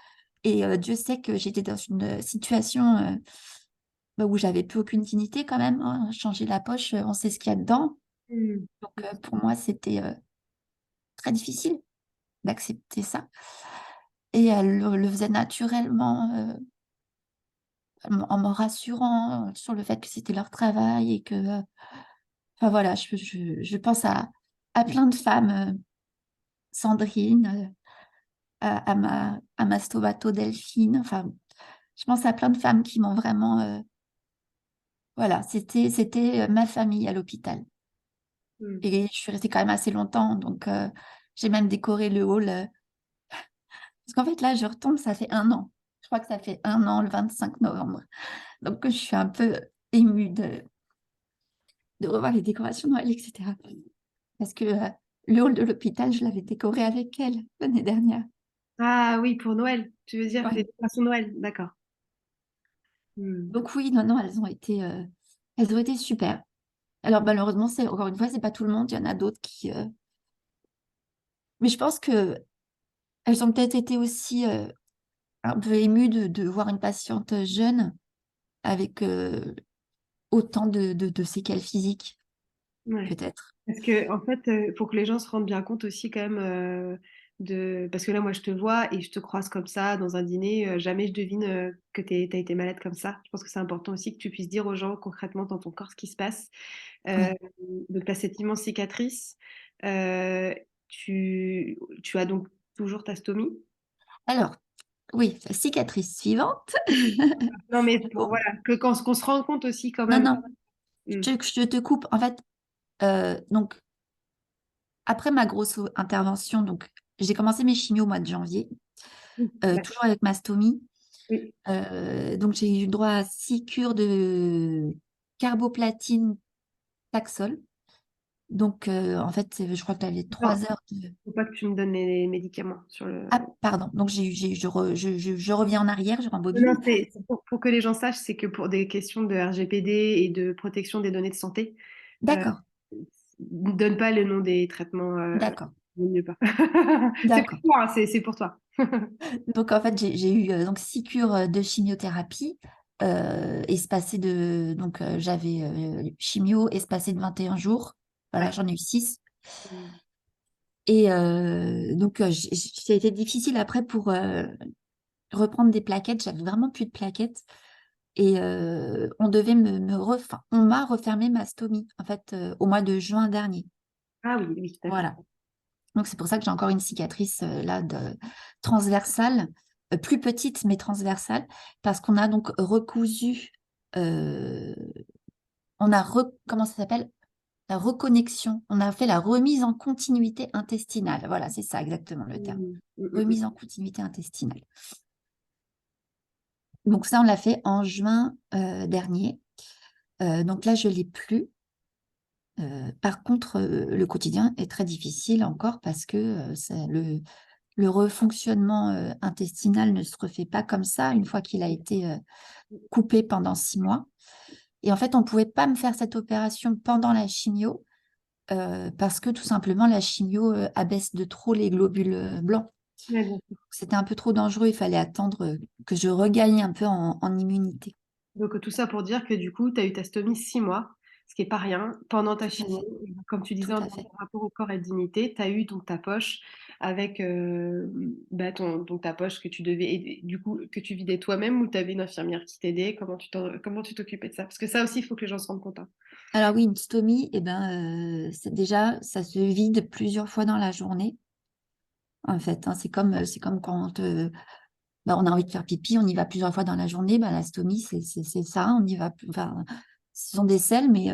et Dieu sait que j'étais dans une situation où j'avais plus aucune dignité quand même, hein. Changer la poche, on sait ce qu'il y a dedans. Mm. Donc, pour moi, c'était très difficile d'accepter ça. Et elle le faisait naturellement, en me rassurant sur le fait que c'était leur travail et que, enfin voilà, je pense à plein de femmes, Sandrine, à ma stomato Delphine, enfin, je pense à plein de femmes qui m'ont vraiment, voilà, c'était ma famille à l'hôpital. Mm. Et je suis restée quand même assez longtemps, donc j'ai même décoré le hall. Parce qu'en fait, là, je retombe, ça fait un an. Je crois que ça fait un an, le 25 novembre. Donc, je suis un peu émue de revoir les décorations de Noël, etc. Parce que le hall de l'hôpital, je l'avais décoré avec elle l'année dernière. Ah oui, pour Noël, tu veux dire les Ouais. décorations de Noël, d'accord. Mm. Donc oui, non, non, elles ont été super. Alors malheureusement, encore une fois, c'est pas tout le monde. Il y en a d'autres qui. Mais je pense que elles ont peut-être été aussi un peu émues de voir une patiente jeune avec autant de séquelles physiques, Ouais. peut-être. Parce que, en fait, pour que les gens se rendent bien compte aussi, quand même, parce que là, moi, je te vois et je te croise comme ça dans un dîner. Jamais je devine que tu as été malade comme ça. Je pense que c'est important aussi que tu puisses dire aux gens concrètement dans ton corps ce qui se passe. Euh, Oui. donc, tu as cette immense cicatrice. Euh, tu as donc toujours ta stomie. Alors, oui, la cicatrice suivante. Non, mais Bon, voilà, qu'on se rende compte aussi quand non, même. non, Mm. je te coupe. En fait, donc, après ma grosse intervention, donc, j'ai commencé mes chimios au mois de janvier, Oui, toujours avec ma stomie. oui. Donc, j'ai eu droit à 6 cures de carboplatine Taxol. Donc, en fait, je crois que tu avais Non, 3 heures de... faut pas que tu me donnes les médicaments sur le. Ah, pardon. Donc, je reviens en arrière, je Non, rembobine. c'est pour que les gens sachent, c'est que pour des questions de RGPD et de protection des données de santé, euh, D'accord, ne donne pas le nom des traitements. d'accord, Vaut mieux pas. C'est pour d'accord. toi, hein, c'est pour toi. Donc, en fait, j'ai eu donc 6 cures de chimiothérapie espacées de... Donc, j'avais chimio espacée de 21 jours. Voilà, Ouais. j'en ai eu 6. Et donc, ça a été difficile après pour reprendre des plaquettes. J'avais vraiment plus de plaquettes. Et on devait on m'a refermé ma stomie, en fait, au mois de juin dernier. Ah oui, oui, d'accord. Voilà. Donc, c'est pour ça que j'ai encore une cicatrice là, transversale, plus petite, mais transversale, parce qu'on a donc recousu, euh, comment ça s'appelle? La reconnexion. On a fait la remise en continuité intestinale. Voilà, c'est ça exactement le terme. Mm, mm, mm, Remise en continuité intestinale. Donc, ça, on l'a fait en juin dernier. Donc là, je ne l'ai plus. Par contre, le quotidien est très difficile encore parce que le refonctionnement intestinal ne se refait pas comme ça une fois qu'il a été coupé pendant 6 mois. Et en fait, on ne pouvait pas me faire cette opération pendant la chimio parce que tout simplement, la chimio abaisse de trop les globules blancs. mm. Ouais, bien sûr. C'était un peu trop dangereux, il fallait attendre que je regagne un peu en immunité. Donc tout ça pour dire que du coup, tu as eu ta stomie 6 mois, ce qui est pas rien, pendant ta Tout à chimio. fait, Et comme tu disais, tout en à termes fait. de rapport au corps et de dignité, tu as eu donc ta poche avec donc ta poche que tu devais du coup que tu vidais toi-même ou tu avais une infirmière qui t'aidait. Comment tu t'occupais de ça? Parce que ça aussi, il faut que les gens se rendent compte, hein. Alors oui, une stomie, eh ben, déjà, ça se vide plusieurs fois dans la journée, en fait, hein. C'est comme quand on a envie de faire pipi, on y va plusieurs fois dans la journée. Ben, la stomie, c'est ça, on y va, enfin, ce sont des selles, mais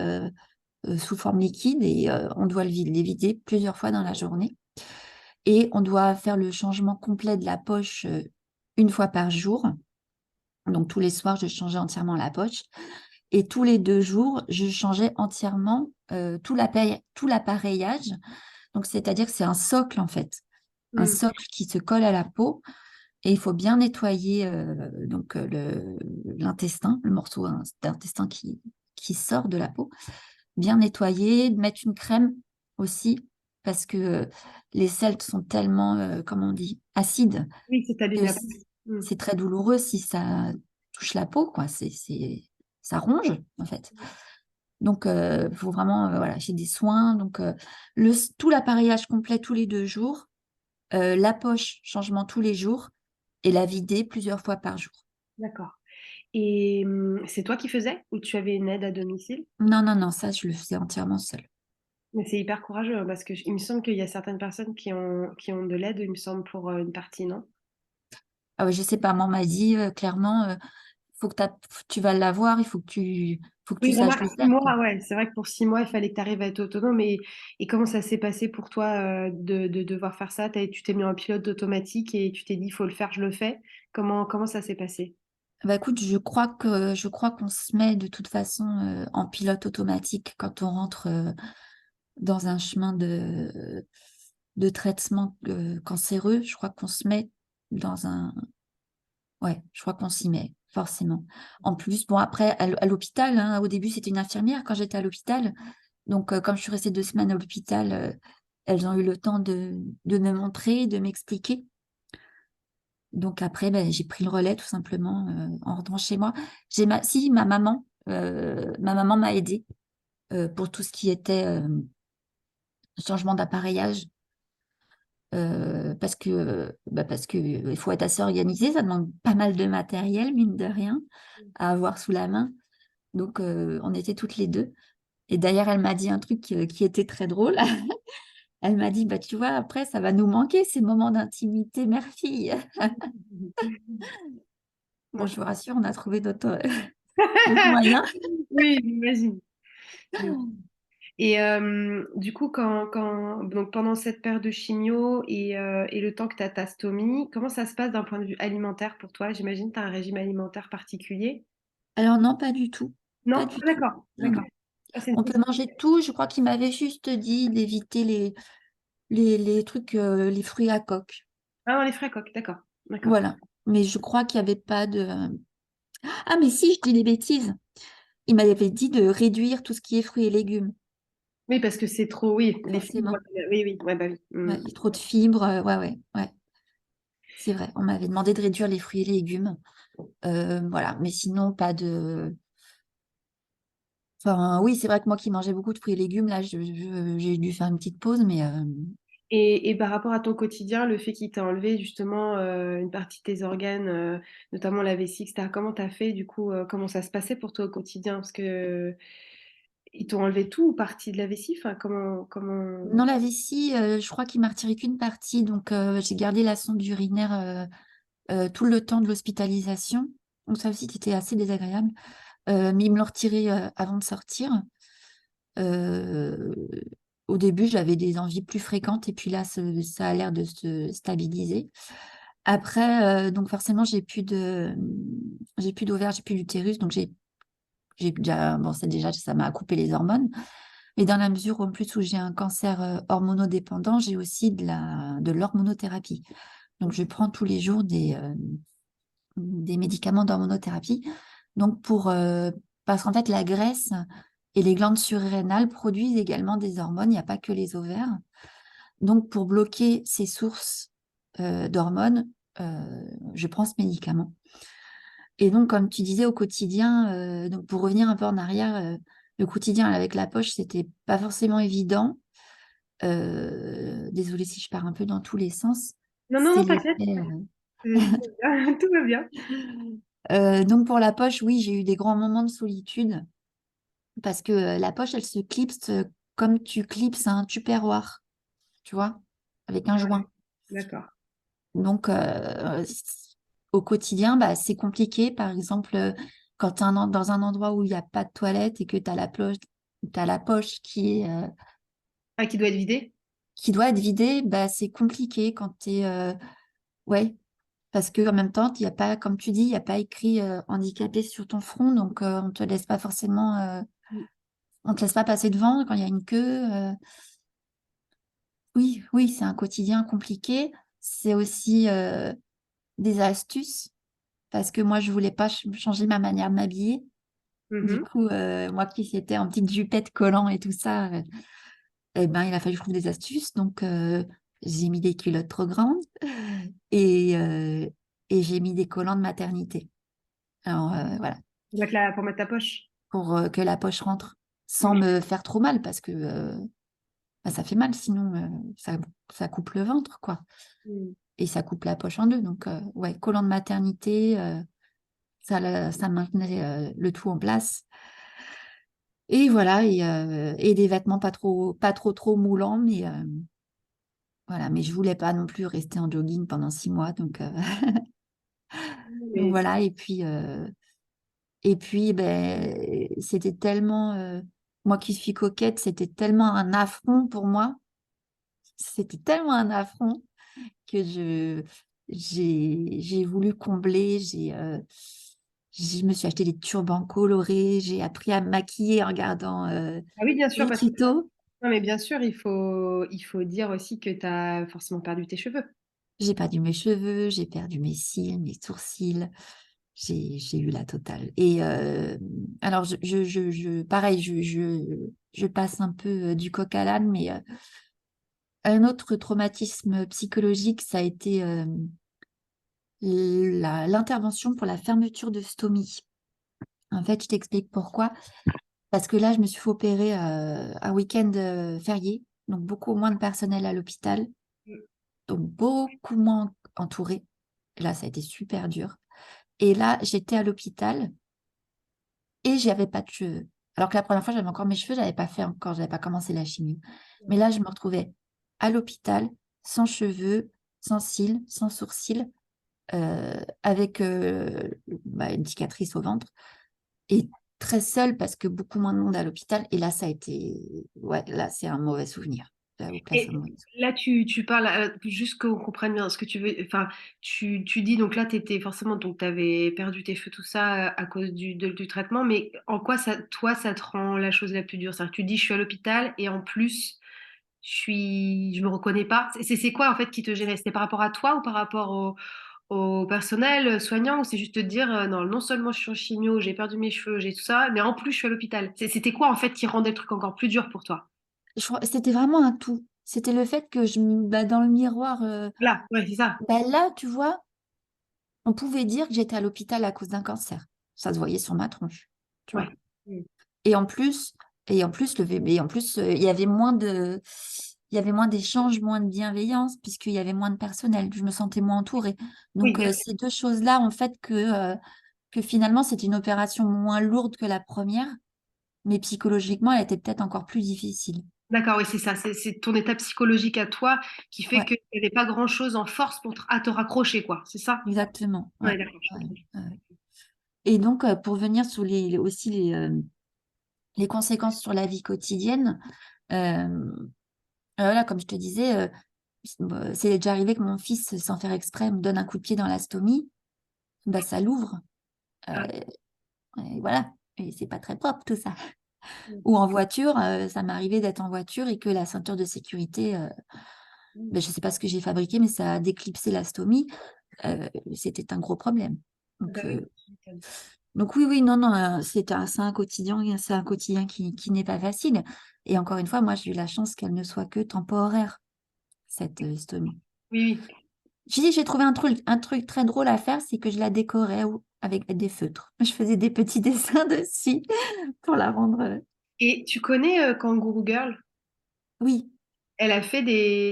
sous forme liquide, et on doit les vider plusieurs fois dans la journée. Et on doit faire le changement complet de la poche une fois par jour. Donc tous les soirs, je changeais entièrement la poche. Et tous les 2 jours, je changeais entièrement tout l'appareillage. Donc, c'est-à-dire que c'est un socle, en fait. Un Mm. socle qui se colle à la peau. Et il faut bien nettoyer donc l'intestin, le morceau d'intestin qui sort de la peau. Bien nettoyer, mettre une crème aussi, parce que les sels sont tellement, comment on dit, acides, Oui, c'est allé que la peau. Mm. c'est très douloureux si ça touche la peau, quoi. Ça ronge, en fait. Donc, il faut vraiment, voilà, j'ai des soins. Donc, tout l'appareillage complet tous les 2 jours, la poche, changement tous les jours, et la vider plusieurs fois par jour. D'accord. Et c'est toi qui faisais ou tu avais une aide à domicile? Non, non, non, ça, je le faisais entièrement seule. Mais c'est hyper courageux hein, parce que il me semble qu'il y a certaines personnes qui ont de l'aide, il me semble, pour une partie, non? Ah ouais, je sais pas, moi, on m'a dit clairement, faut que tu vas l'avoir, faut que tu Oui, saches remarque, le six faire, quoi. mois, ouais, c'est vrai que pour 6 mois, il fallait que tu arrives à être autonome. Et comment ça s'est passé pour toi de devoir faire ça? Tu t'es mis en pilote automatique et tu t'es dit, il faut le faire, je le fais. Comment ça s'est passé? Bah écoute, je crois qu'on se met de toute façon en pilote automatique quand on rentre dans un chemin de traitement cancéreux. Je crois qu'on se met dans un... Ouais, je crois qu'on s'y met, forcément. En plus, bon, après, à l'hôpital, hein, au début, c'était une infirmière quand j'étais à l'hôpital. Donc, comme je suis restée 2 semaines à l'hôpital, elles ont eu le temps de me montrer, de m'expliquer. Donc après, ben, j'ai pris le relais tout simplement en rentrant chez moi. Si, ma maman m'a aidée pour tout ce qui était changement d'appareillage parce que il faut être assez organisé, ça demande pas mal de matériel, mine de rien, à avoir sous la main. Donc on était toutes les deux. Et d'ailleurs, elle m'a dit un truc qui était très drôle. Elle m'a dit, bah, tu vois, après, ça va nous manquer ces moments d'intimité mère-fille. Bon, je vous rassure, on a trouvé d'autres moyens. Oui, j'imagine. Et du coup, donc pendant cette période de chimio et le temps que tu as ta stomie, comment ça se passe d'un point de vue alimentaire pour toi? J'imagine que tu as un régime alimentaire particulier. Alors non, pas du tout. Pas Non? du Ah, tout. d'accord, Non, d'accord. non. Ah, c'est une On peut manger tout. Je crois qu'il m'avait juste dit d'éviter les trucs, les fruits à coque. Ah, non, les frais coques, d'accord, d'accord. Voilà. Mais je crois qu'il n'y avait pas de... Ah, mais si, je dis des bêtises. Il m'avait dit de réduire tout ce qui est fruits et légumes, Oui, parce que c'est trop, oui, les fibres, forcément. oui, oui, ouais, bah oui. Ouais, il y a trop de fibres. Ouais, ouais, ouais. C'est vrai. On m'avait demandé de réduire les fruits et légumes. Voilà. Mais sinon, pas de... Enfin, oui, c'est vrai que moi qui mangeais beaucoup de fruits et légumes, là, j'ai dû faire une petite pause, mais Et par rapport à ton quotidien, le fait qu'il t'ait enlevé justement une partie de tes organes, notamment la vessie, etc., comment t'as fait du coup, comment ça se passait pour toi au quotidien? Parce que ils t'ont enlevé tout ou partie de la vessie? Enfin, comment... non, la vessie, je crois qu'il m'a retiré qu'une partie, donc j'ai gardé la sonde urinaire tout le temps de l'hospitalisation. Donc ça aussi, c'était assez désagréable. Mais ils me l'ont retiré avant de sortir. Euh, Au début, j'avais des envies plus fréquentes et puis là, ça a l'air de se stabiliser. Après, donc forcément, j'ai plus d'ovaire, j'ai plus d'utérus, donc j'ai déjà, bon, c'est déjà, ça m'a coupé les hormones. Et dans la mesure en plus où j'ai un cancer hormonodépendant, j'ai aussi de l'hormonothérapie. Donc, je prends tous les jours des médicaments d'hormonothérapie. Donc, parce qu'en fait, la graisse et les glandes surrénales produisent également des hormones, il n'y a pas que les ovaires. Donc, pour bloquer ces sources d'hormones, je prends ce médicament. Et donc, comme tu disais, au quotidien, donc pour revenir un peu en arrière, le quotidien avec la poche, c'était pas forcément évident. Désolée si je pars un peu dans tous les sens. Non, non, C'est non, t'inquiète, l'effet. tout va bien. Tout va bien. Donc pour la poche, oui, j'ai eu des grands moments de solitude parce que la poche, elle se clipse comme tu clipses un tupperware, tu vois, avec un joint. D'accord. Donc au quotidien, bah, c'est compliqué. Par exemple, quand tu es dans un endroit où il n'y a pas de toilette et que tu as t'as la poche Ah, qui doit être vidé? qui doit être vidée, bah, c'est compliqué quand tu es... ouais, parce que en même temps, il y a pas, comme tu dis, il n'y a pas écrit handicapé sur ton front, donc on te laisse pas passer devant quand il y a une queue. Oui, oui, c'est un quotidien compliqué. C'est aussi des astuces parce que moi, je voulais pas changer ma manière de m'habiller. Du Mhm. coup, moi qui étais en petite jupette collant et tout ça, eh ben, il a fallu que je trouve des astuces. Donc, j'ai mis des culottes trop grandes et, euh, et j'ai mis des collants de maternité. Alors, voilà, Pour mettre ta poche. pour que la poche rentre sans Oui. me faire trop mal parce que bah, ça fait mal sinon ça coupe le ventre, quoi. Mm. Et ça coupe la poche en deux. Donc, ouais, collant de maternité, ça maintenait le tout en place. Et voilà, et des vêtements pas trop moulants, mais voilà. Mais je voulais pas non plus rester en jogging pendant 6 mois, donc Mais voilà. Et puis, ben, c'était tellement, moi qui suis coquette, c'était tellement un affront pour moi. C'était tellement un affront que j'ai voulu combler. Je me suis acheté des turbans colorés. J'ai appris à me maquiller en regardant ah oui, bien sûr, des parce que tutos. non, mais bien sûr, il faut dire aussi que tu as forcément perdu tes cheveux. J'ai perdu mes cheveux, j'ai perdu mes cils, mes sourcils. J'ai eu la totale. Et alors, pareil, je passe un peu du coq à l'âne, mais un autre traumatisme psychologique, ça a été l'intervention pour la fermeture de stomie. En fait, je t'explique pourquoi. Parce que là, je me suis fait opérer un week-end férié, donc beaucoup moins de personnel à l'hôpital, donc beaucoup moins entouré. Là, ça a été super dur. Et là, j'étais à l'hôpital et j'avais pas de cheveux. Alors que la première fois, j'avais encore mes cheveux, j'avais pas commencé la chimie. Mais là, je me retrouvais à l'hôpital, sans cheveux, sans cils, sans sourcils, avec bah, une cicatrice au ventre et très seule parce que beaucoup moins de monde à l'hôpital. Et là, ça a été, ouais, là, c'est un mauvais souvenir. J'avoue que là, c'est un Et mauvais souvenir. là, tu parles, juste qu'on comprenne bien ce que tu veux. Enfin, tu dis, donc là, tu étais forcément, donc tu avais perdu tes cheveux, tout ça, à cause du traitement, mais en quoi, toi, ça te rend la chose la plus dure? C'est-à-dire que tu dis, je suis à l'hôpital et en plus, je me reconnais pas. C'est quoi, en fait, qui te gênait? C'était par rapport à toi ou par rapport au personnel soignant ou c'est juste te dire, non, non seulement je suis en chimio, j'ai perdu mes cheveux, j'ai tout ça, mais en plus, je suis à l'hôpital. C'était quoi, en fait, qui rendait le truc encore plus dur pour toi? C'était vraiment un tout. C'était le fait que bah, dans le miroir, Là, ouais, c'est ça. bah, là, tu vois, on pouvait dire que j'étais à l'hôpital à cause d'un cancer. Ça se voyait sur ma tronche, tu Ouais. vois. Mm. Et en plus, il y avait moins d'échanges, moins de bienveillance, puisqu'il y avait moins de personnel. Je me sentais moins entourée. Oui, Donc, bien sûr. ces deux choses-là ont fait que finalement, c'était une opération moins lourde que la première, mais psychologiquement, elle était peut-être encore plus difficile. D'accord, oui, c'est ça. C'est ton état psychologique à toi qui fait Ouais, qu'il n'y avait pas grand-chose en force à te raccrocher, quoi. C'est ça? exactement. Ouais, Ouais, d'accord, je ouais, comprends. ouais. Et donc, pour venir sur aussi les conséquences sur la vie quotidienne, euh, voilà, comme je te disais, c'est déjà arrivé que mon fils, sans faire exprès, me donne un coup de pied dans la stomie. Bah, ça l'ouvre. Ah, Euh, et voilà. Et c'est pas très propre tout ça. mm, Ou en voiture, ça m'est arrivé d'être en voiture et que la ceinture de sécurité, mm. ben, je sais pas ce que j'ai fabriqué, mais ça a déclipsé la stomie. C'était un gros problème. Ah, bah Donc, oui, tu m'étonnes. oui, oui, non, non, c'est un quotidien qui n'est pas facile. Et encore une fois, moi, j'ai eu la chance qu'elle ne soit que temporaire, cette stomie. Oui, oui. J'ai trouvé un truc très drôle à faire, c'est que je la décorais avec des feutres. Je faisais des petits dessins dessus pour la rendre. Et tu connais Kangaroo Girl? Oui, Elle a fait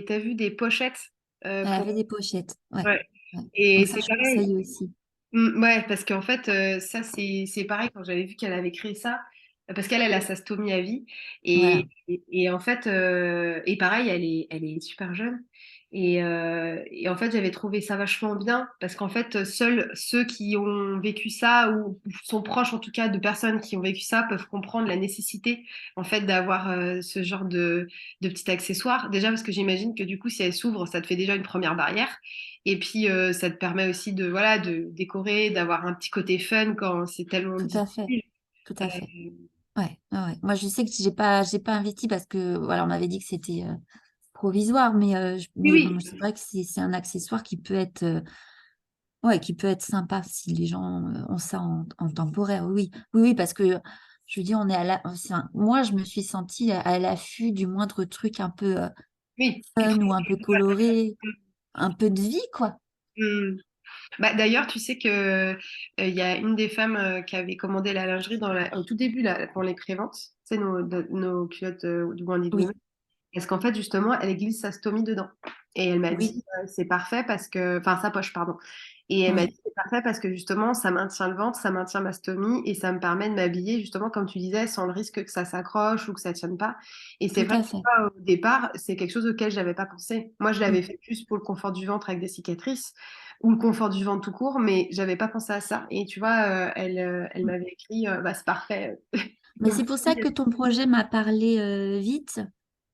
t'as vu des pochettes elle pour. avait des pochettes. Ouais, Ouais. ouais. Et Donc ça, c'est je pareil. conseille aussi. Ouais, parce qu'en fait, ça, c'est pareil quand j'avais vu qu'elle avait créé ça, parce qu'elle, elle a sa stomie à vie. Et, Voilà, et en fait, et pareil, elle est super jeune. Et en fait, j'avais trouvé ça vachement bien, parce qu'en fait, seuls ceux qui ont vécu ça, ou sont proches en tout cas de personnes qui ont vécu ça, peuvent comprendre la nécessité, en fait, d'avoir ce genre de petit accessoire. Déjà, parce que j'imagine que du coup, si elle s'ouvre, ça te fait déjà une première barrière. Et puis, ça te permet aussi voilà, de décorer, d'avoir un petit côté fun quand c'est tellement tout à fait, difficile. tout Euh, à fait. Ouais, ouais, ouais. Moi, je sais que j'ai pas investi parce que voilà, on m'avait dit que c'était provisoire, mais, oui, mais bon, oui, c'est vrai que c'est un accessoire qui peut être Ouais, qui peut être sympa si les gens ont ça en temporaire. Oui, oui, oui, parce que je veux dire, on est enfin, moi, je me suis sentie à l'affût du moindre truc un peu Oui, qui te fun ou un peu coloré, un peu de vie, quoi. Hmm. Bah, d'ailleurs, tu sais que il y a une des femmes qui avait commandé la lingerie au tout début là, pour les préventes, c'est nos culottes du Wendy Women. Oui, Parce qu'en fait, justement, elle glisse sa stomie dedans. Et elle m'a dit, oui, c'est parfait parce que, enfin, sa poche, pardon. Et elle m'a oui, dit, c'est parfait parce que justement, ça maintient le ventre, ça maintient ma stomie et ça me permet de m'habiller, justement, comme tu disais, sans le risque que ça s'accroche ou que ça tienne pas. Et c'est tout vrai à que fait. moi, au départ, c'est quelque chose auquel j'avais pas pensé. Moi, je l'avais Mm. fait plus pour le confort du ventre avec des cicatrices ou le confort du ventre tout court, mais j'avais pas pensé à ça. Et tu vois, elle m'avait écrit, bah, c'est parfait. Mais c'est pour ça que ton projet m'a parlé vite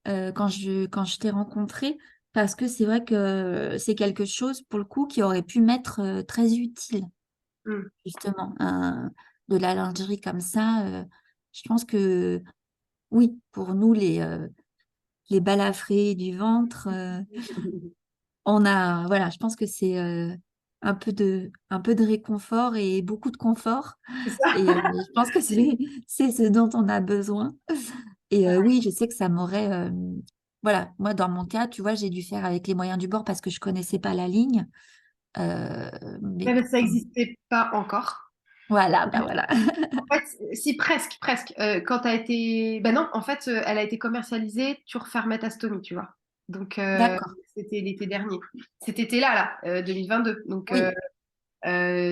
quand je t'ai rencontré, parce que c'est vrai que c'est quelque chose, pour le coup, qui aurait pu m'être très utile, Mm. justement. De la lingerie comme ça, je pense que oui, pour nous, les balafrés du ventre, on a, voilà, je pense que c'est un peu de réconfort et beaucoup de confort. C'est ça. Et je pense que c'est ce dont on a besoin. Et oui, je sais que ça m'aurait... voilà, moi, dans mon cas, tu vois, j'ai dû faire avec les moyens du bord parce que je connaissais pas la ligne. Euh, mais Ouais, mais ça n'existait pas encore. voilà, bah voilà. En fait, si, presque, presque. Quand tu as été. Ben non, en fait, elle a été commercialisée, tu refermais ta stomie, tu vois. Donc, D'accord. c'était l'été dernier. Cet été-là, là, 2022. Donc, Oui,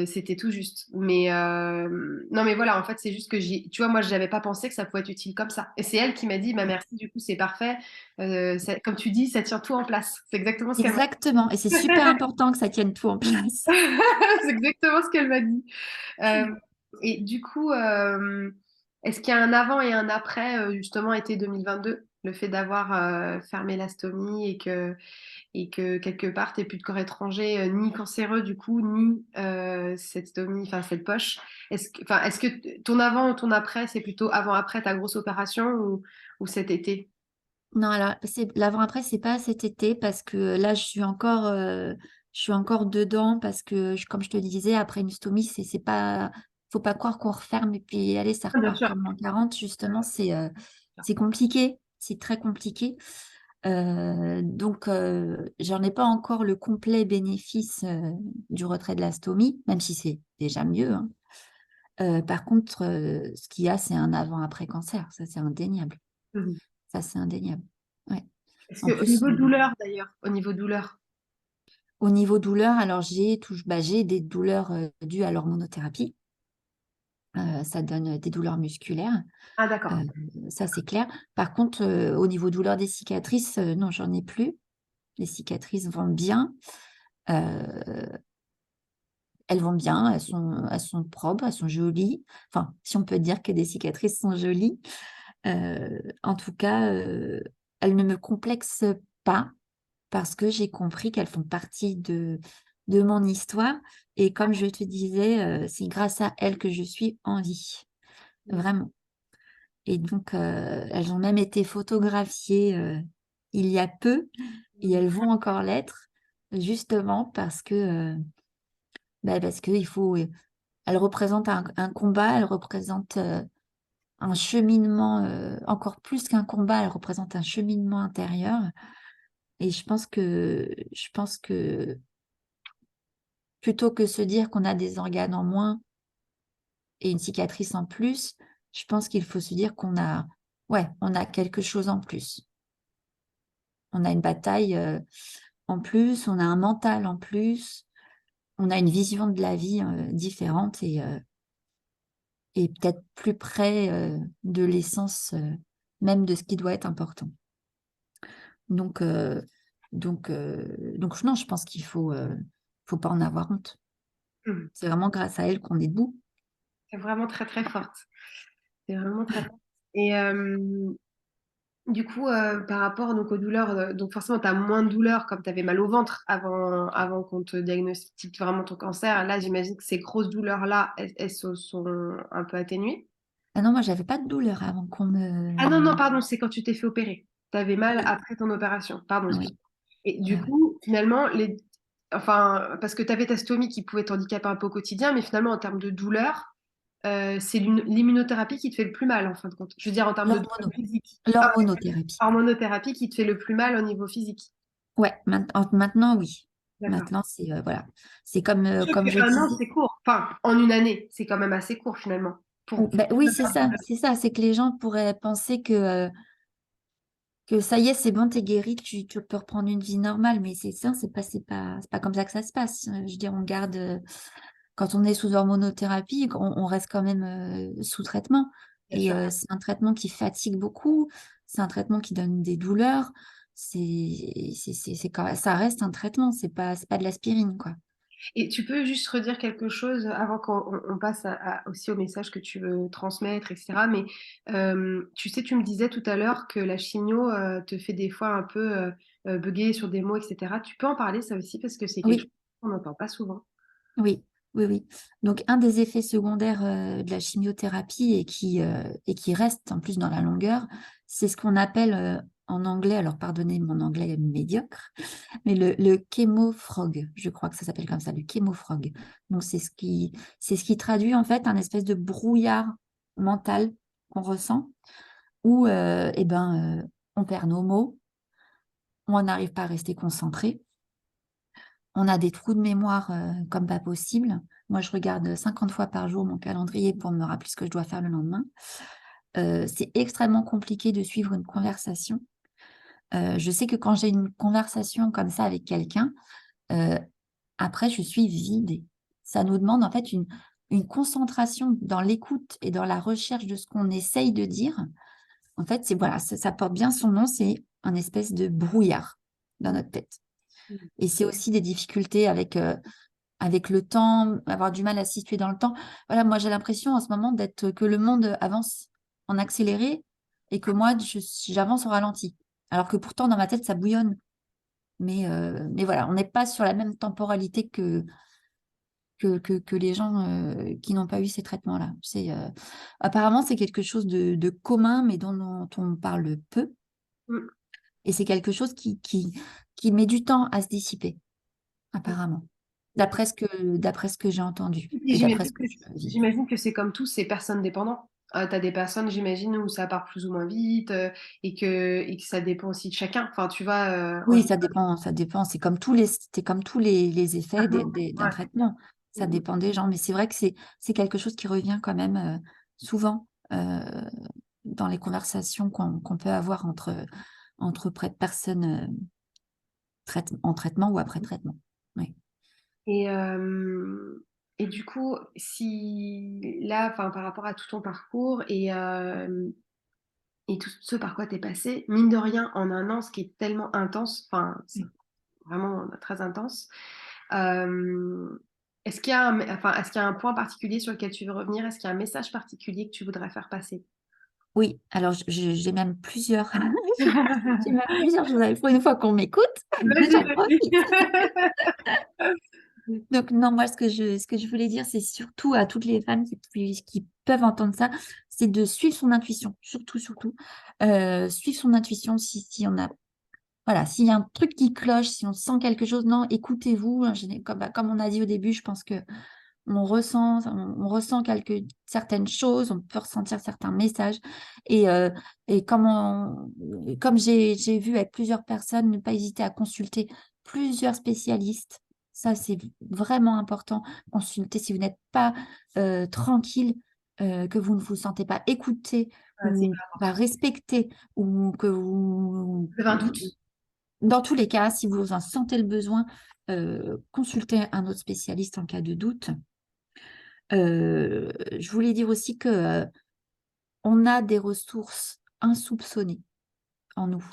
c'était tout juste. Mais non, mais voilà, en fait, c'est juste que tu vois, moi, je n'avais pas pensé que ça pouvait être utile comme ça. Et c'est elle qui m'a dit, bah merci, du coup, c'est parfait. Comme tu dis, ça tient tout en place. C'est exactement ce qu'elle m'a exactement. Et c'est super important que ça tienne tout en place. C'est exactement ce qu'elle m'a dit. Euh, et du coup, est-ce qu'il y a un avant et un après, justement, été 2022, le fait d'avoir fermé la stomie et que quelque part, tu plus de corps étranger, ni cancéreux du coup, ni cette stomie, enfin cette poche. Est-ce que ton avant ou ton après, c'est plutôt avant-après ta grosse opération ou cet été? Non, alors, l'avant-après, c'est pas cet été parce que là, je suis encore dedans parce que, comme je te disais, après une stomie, c'est pas, faut pas croire qu'on referme et puis allez, ça Ah, bien repart sûr. comme en 40. Justement, c'est compliqué, c'est très compliqué. Donc, j'en ai pas encore le complet bénéfice du retrait de la stomie, même si c'est déjà mieux, hein. Par contre, ce qu'il y a, c'est un avant-après cancer. Ça, c'est indéniable. Mhm. Ça, c'est indéniable. Ouais. Est-ce En que au plus, niveau douleur d'ailleurs, au niveau douleur. au niveau douleur, alors j'ai des douleurs dues à l'hormonothérapie. Ça donne des douleurs musculaires. Ah Euh, d'accord. Ça, c'est clair. Par contre, au niveau douleur des cicatrices, non, j'en ai plus. Les cicatrices vont bien. Euh, Elles vont bien, elles sont propres, elles sont jolies. Enfin, si on peut dire que des cicatrices sont jolies. En tout cas, elles ne me complexent pas parce que j'ai compris qu'elles font partie de mon histoire. Et comme je te disais, c'est grâce à elles que je suis en vie, vraiment. Et donc, elles ont même été photographiées il y a peu et elles vont encore l'être, justement parce que il faut, elles représentent un combat, elles représentent un cheminement, encore plus qu'un combat, elles représentent un cheminement intérieur. Et je pense que plutôt que se dire qu'on a des organes en moins et une cicatrice en plus, je pense qu'il faut se dire ouais, on a quelque chose en plus. On a une bataille en plus, on a un mental en plus, on a une vision de la vie différente et peut-être plus près de l'essence même de ce qui doit être important. Donc, euh, donc non, je pense faut pas en avoir honte. Mhm. C'est vraiment grâce à elle qu'on est debout. C'est vraiment très très forte. C'est vraiment très fort. Et du coup, par rapport donc, aux douleurs, donc forcément, tu as moins de douleurs comme tu avais mal au ventre avant qu'on te diagnostique vraiment ton cancer. Là, j'imagine que ces grosses douleurs-là, elles se sont un peu atténuées. Ah non, moi, j'avais pas de douleur avant qu'on Ah non, me... non, pardon, c'est quand tu t'es fait opérer. Tu avais mal Oui, après ton opération. Pardon, oui, excuse-moi. Et ouais, du ouais. coup, finalement, enfin, parce que tu avais ta stomie qui pouvait t'handicaper un peu au quotidien, mais finalement, en termes de douleur, c'est l'immunothérapie qui te fait le plus mal, en fin de compte. Je veux dire, en termes de douleur physique. Ah, L'hormonothérapie. hormonothérapie qui te fait le plus mal au niveau physique. Ouais, maintenant, oui. D'accord. Maintenant, c'est voilà. C'est comme, Je trouve comme je qu'un an, disais. c'est court. Enfin, en une année, c'est quand même assez court, finalement. Ben oui, c'est ça, c'est ça. C'est que les gens pourraient penser que ça y est, c'est bon, t'es guéri, tu peux reprendre une vie normale. Mais c'est ça, c'est pas comme ça que ça se passe. Je veux dire, on garde, quand on est sous hormonothérapie, on reste quand même sous traitement. Bien Et sûr. c'est un traitement qui fatigue beaucoup, c'est un traitement qui donne des douleurs. Ça reste un traitement, c'est pas de l'aspirine, quoi. Et tu peux juste redire quelque chose avant qu'on passe aussi au message que tu veux transmettre, etc. Mais tu sais, tu me disais tout à l'heure que la chimio te fait des fois un peu bugger sur des mots, etc. Tu peux en parler ça aussi parce que c'est quelque chose Oui, qu'on n'entend pas souvent. oui, oui, oui. Donc, un des effets secondaires de la chimiothérapie et qui reste en plus dans la longueur, c'est ce qu'on appelle en anglais, alors pardonnez mon anglais médiocre, mais le chémofrog, je crois que ça s'appelle comme ça, le chémofrog. Donc, c'est ce qui traduit en fait un espèce de brouillard mental qu'on ressent où eh ben, on perd nos mots, on n'arrive pas à rester concentré. On a des trous de mémoire comme pas possible. Moi, je regarde 50 fois par jour mon calendrier pour me rappeler ce que je dois faire le lendemain. C'est extrêmement compliqué de suivre une conversation. Je sais que quand j'ai une conversation comme ça avec quelqu'un, euh, après, je suis vidée. Ça nous demande en fait une concentration dans l'écoute et dans la recherche de ce qu'on essaye de dire. En fait, c'est voilà, ça porte bien son nom, c'est un espèce de brouillard dans notre tête. Et c'est aussi des difficultés avec le temps, avoir du mal à se situer dans le temps. Voilà, moi j'ai l'impression en ce moment d'être que le monde avance en accéléré et que moi j'avance au ralenti. Alors que pourtant dans ma tête ça bouillonne. Mais voilà, on n'est pas sur la même temporalité que les gens qui n'ont pas eu ces traitements-là. Apparemment c'est quelque chose de commun mais dont on parle peu. Mm. Et c'est quelque chose qui met du temps à se dissiper, Mm. apparemment. D'accord. D'après ce que j'ai entendu Et et d'après ce que je vis. j'imagine que c'est comme tout, c'est personne dépendant. Tu as des personnes, j'imagine, où ça part plus ou moins vite et que ça dépend aussi de chacun. Enfin, tu vois, en Oui, ça dépend, ça dépend. C'est comme tous les effets général, d'un ouais. traitement. Ça Mm, dépend des gens, mais c'est vrai que c'est quelque chose qui revient quand même souvent dans les conversations qu'on peut avoir personnes en traitement ou après mm. traitement. Oui. Et, euh, et du coup, si là, enfin, par rapport à tout ton parcours et tout ce par quoi tu es passé, mine de rien, en un an, ce qui est tellement intense, enfin, c'est vraiment très intense. Euh, est-ce qu'il y a un point particulier sur lequel tu veux revenir? Est-ce qu'il y a un message particulier que tu voudrais faire passer? Oui, alors j'ai même plusieurs, j'ai même plusieurs choses. Pour une fois qu'on m'écoute, Vas-y, j'en vas-y. profite. Donc, non, moi, ce que je voulais dire, c'est surtout à toutes les femmes qui peuvent entendre ça, c'est de suivre son intuition, surtout, surtout. Suivre son intuition si on a, voilà, s'il y a un truc qui cloche, si on sent quelque chose, non, écoutez-vous. Comme on a dit au début, je pense que on ressent certaines choses, on peut ressentir certains messages. Et, euh, et comme j'ai vu avec plusieurs personnes, ne pas hésiter à consulter plusieurs spécialistes. Ça, c'est vraiment important. Consulter si vous n'êtes pas tranquille, que vous ne vous sentez pas écouté Ah, c'est ou hyper pas important. respecté, ou que vous... Vous avez un doute? Dans tous les cas, si vous en sentez le besoin, consultez un autre spécialiste en cas de doute. Je voulais dire aussi que on a des ressources insoupçonnées en nous.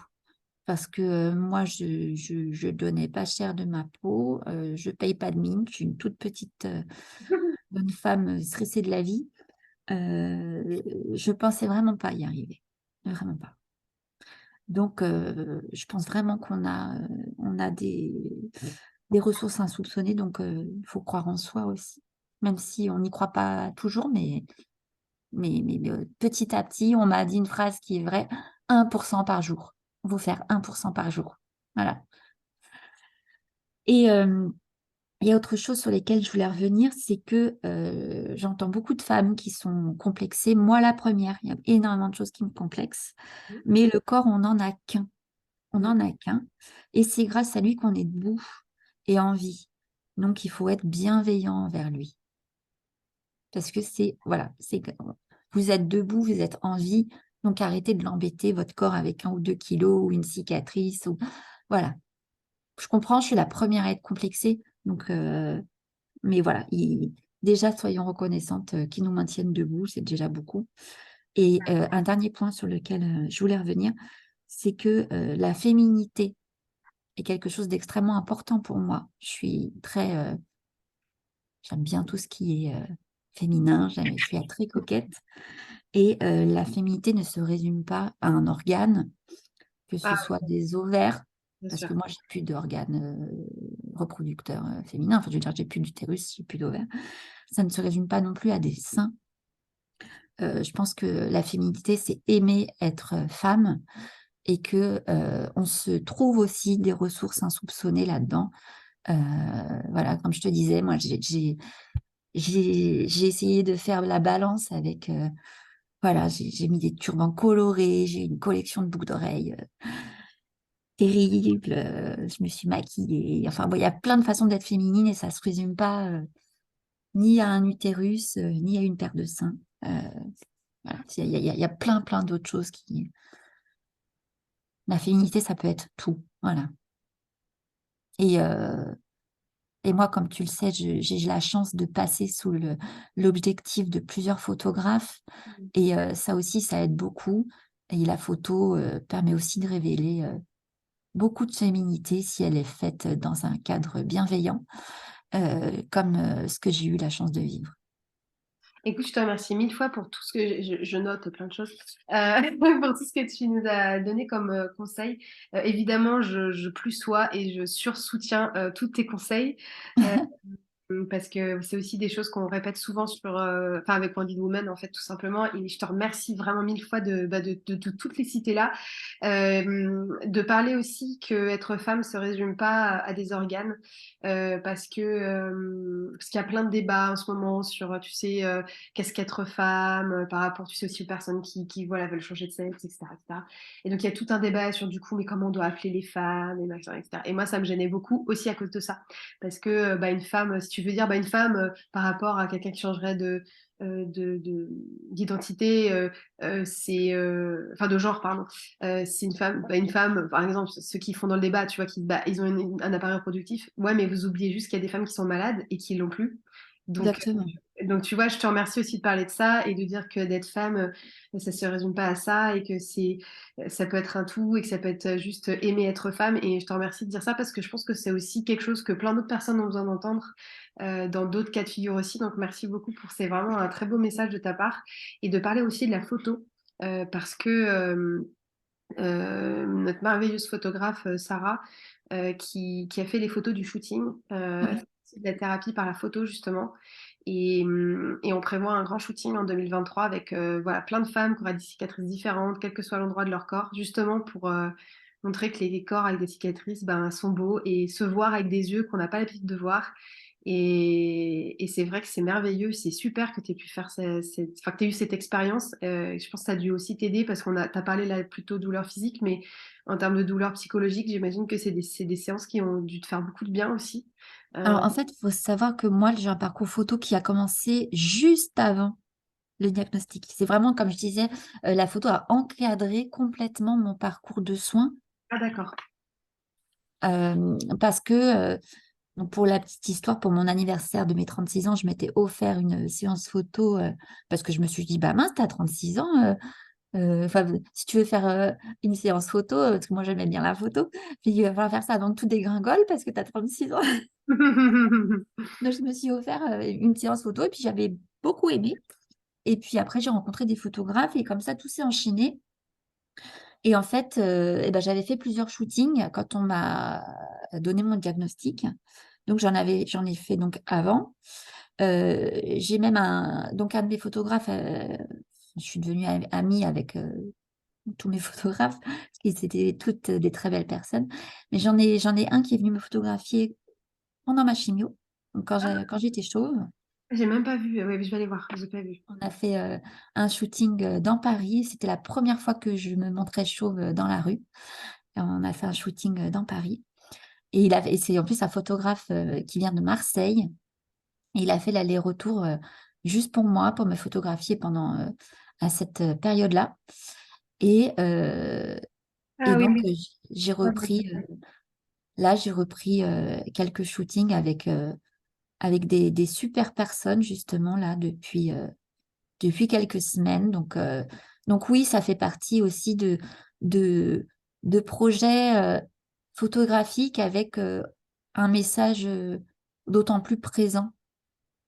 Parce que moi, je donnais pas cher de ma peau, je paye pas de mine, je suis une toute petite bonne femme stressée de la vie. Je pensais vraiment pas y arriver, vraiment pas. Donc, je pense vraiment on a des ressources insoupçonnées, donc il faut croire en soi aussi, même si on n'y croit pas toujours, mais petit à petit, on m'a dit une phrase qui est vraie, 1% par jour. Il faut faire 1% par jour. Voilà. Et Il y a autre chose sur lesquelles je voulais revenir, c'est que j'entends beaucoup de femmes qui sont complexées. Moi, la première, il y a énormément de choses qui me complexent. Mais le corps, on n'en a qu'un. On Mm. n'en a qu'un. Et c'est grâce à lui qu'on est debout et en vie. Donc, il faut être bienveillant envers lui. Parce que voilà, vous êtes debout, vous êtes en vie. Donc, arrêtez de l'embêter, votre corps, avec 1 ou 2 kilos ou une cicatrice. Voilà. Je comprends, je suis la première à être complexée. Donc, mais voilà, déjà, soyons reconnaissantes qu'ils nous maintiennent debout, c'est déjà beaucoup. Et un dernier point sur lequel je voulais revenir, c'est que la féminité est quelque chose d'extrêmement important pour moi. J'aime bien tout ce qui est féminin, je suis très coquette. Et la féminité ne se résume pas à un organe, que ce Ah, soit des ovaires, bien parce sûr. que moi, j'ai plus d'organes reproducteurs féminins. Enfin, je veux dire, j'ai plus d'utérus, j'ai plus d'ovaires. Ça ne se résume pas non plus à des seins. Je pense que la féminité, c'est aimer être femme et que on se trouve aussi des ressources insoupçonnées là-dedans. Euh, voilà, comme je te disais, moi, j'ai essayé de faire la balance avec. Voilà, j'ai mis des turbans colorés, j'ai une collection de boucles d'oreilles terrible. Je me suis maquillée. Enfin, bon, il y a plein de façons d'être féminine et ça ne se résume pas ni à un utérus, ni à une paire de seins. Euh, voilà. Il y a plein, plein d'autres choses qui. La féminité, ça peut être tout. Voilà. Et, euh, et moi, comme tu le sais, j'ai la chance de passer sous l'objectif de plusieurs photographes. Et ça aussi, ça aide beaucoup. Et la photo permet aussi de révéler beaucoup de féminité si elle est faite dans un cadre bienveillant, comme ce que j'ai eu la chance de vivre. Écoute, je te remercie 1000 fois pour tout ce que je note plein de choses, pour tout ce que tu nous as donné comme conseil. Évidemment, je plus sois et je sursoutiens tous tes conseils. Euh, Parce que c'est aussi des choses qu'on répète souvent enfin avec Wonder Woman en fait tout simplement. Et je te remercie vraiment 1000 fois de toutes les citer là. De parler aussi que être femme se résume pas à des organes, parce qu'il y a plein de débats en ce moment sur, tu sais, qu'est-ce qu'être femme, par rapport, tu sais, aussi aux personnes qui voilà veulent changer de sexe, etc., etc. Et donc il y a tout un débat sur du coup, mais comment on doit appeler les femmes et machin, etc. Et moi ça me gênait beaucoup aussi à cause de ça. Parce que une femme, si tu veux dire une femme par rapport à quelqu'un qui changerait d'identité, c'est enfin de genre, pardon, c'est une femme, par exemple, ceux qui font dans le débat, tu vois, ils ont un appareil reproductif. Ouais, mais vous oubliez juste qu'il y a des femmes qui sont malades et qui l'ont plus. Donc, Exactement. tu vois, je te remercie aussi de parler de ça et de dire que d'être femme, ça se résume pas à ça et que ça peut être un tout et que ça peut être juste aimer être femme. Et je te remercie de dire ça parce que je pense que c'est aussi quelque chose que plein d'autres personnes ont besoin d'entendre dans d'autres cas de figure aussi. Donc, merci beaucoup c'est vraiment un très beau message de ta part et de parler aussi de la photo parce que notre merveilleuse photographe Sarah, qui a fait les photos du shooting, Oui. fait de la thérapie par la photo justement. Et on prévoit un grand shooting en 2023 avec voilà, plein de femmes qui auraient des cicatrices différentes, quel que soit l'endroit de leur corps, justement pour montrer que les corps avec des cicatrices sont beaux et se voir avec des yeux qu'on n'a pas l'habitude de voir. Et c'est vrai que c'est merveilleux, c'est super que tu aies pu faire enfin, que tu eu cette expérience. Je pense que ça a dû aussi t'aider parce t'as parlé là plutôt douleur physique, mais en termes de douleur psychologique, j'imagine que c'est des séances qui ont dû te faire beaucoup de bien aussi. Alors, en fait, il faut savoir que moi, j'ai un parcours photo qui a commencé juste avant le diagnostic. C'est vraiment, comme je disais, la photo a encadré complètement mon parcours de soins Ah d'accord. parce que, donc pour la petite histoire, pour mon anniversaire de mes 36 ans, je m'étais offert une séance photo parce que je me suis dit, bah mince, t'as 36 ans. Enfin, si tu veux faire une séance photo, parce que moi j'aimais bien la photo, puis il va falloir faire ça avant que tout dégringole parce que tu as 36 ans. Donc je me suis offert une séance photo et puis j'avais beaucoup aimé. Et puis après, j'ai rencontré des photographes et comme ça, tout s'est enchaîné. Et en fait, eh ben, j'avais fait plusieurs shootings quand on m'a donné mon diagnostic. Donc j'en ai fait donc avant. J'ai même donc un de mes photographes, je suis devenue amie avec tous mes photographes, parce qu'ils étaient toutes des très belles personnes. Mais j'en ai un qui est venu me photographier pendant ma chimio. Donc, quand j'étais chauve, J'ai même pas vu. Ouais, je vais aller voir. J'ai pas vu. on a fait un shooting dans Paris. C'était la première fois que je me montrais chauve dans la rue. Et on a fait un shooting dans Paris. Et c'est en plus un photographe qui vient de Marseille. Et il a fait l'aller-retour juste pour moi, pour me photographier pendant à cette période-là. Et, euh, Ah et oui, donc, mais j'ai ouais, repris, là, j'ai repris quelques shootings avec des super personnes, justement, là, depuis quelques semaines. Donc oui, ça fait partie aussi de, de projets photographiques avec un message d'autant plus présent.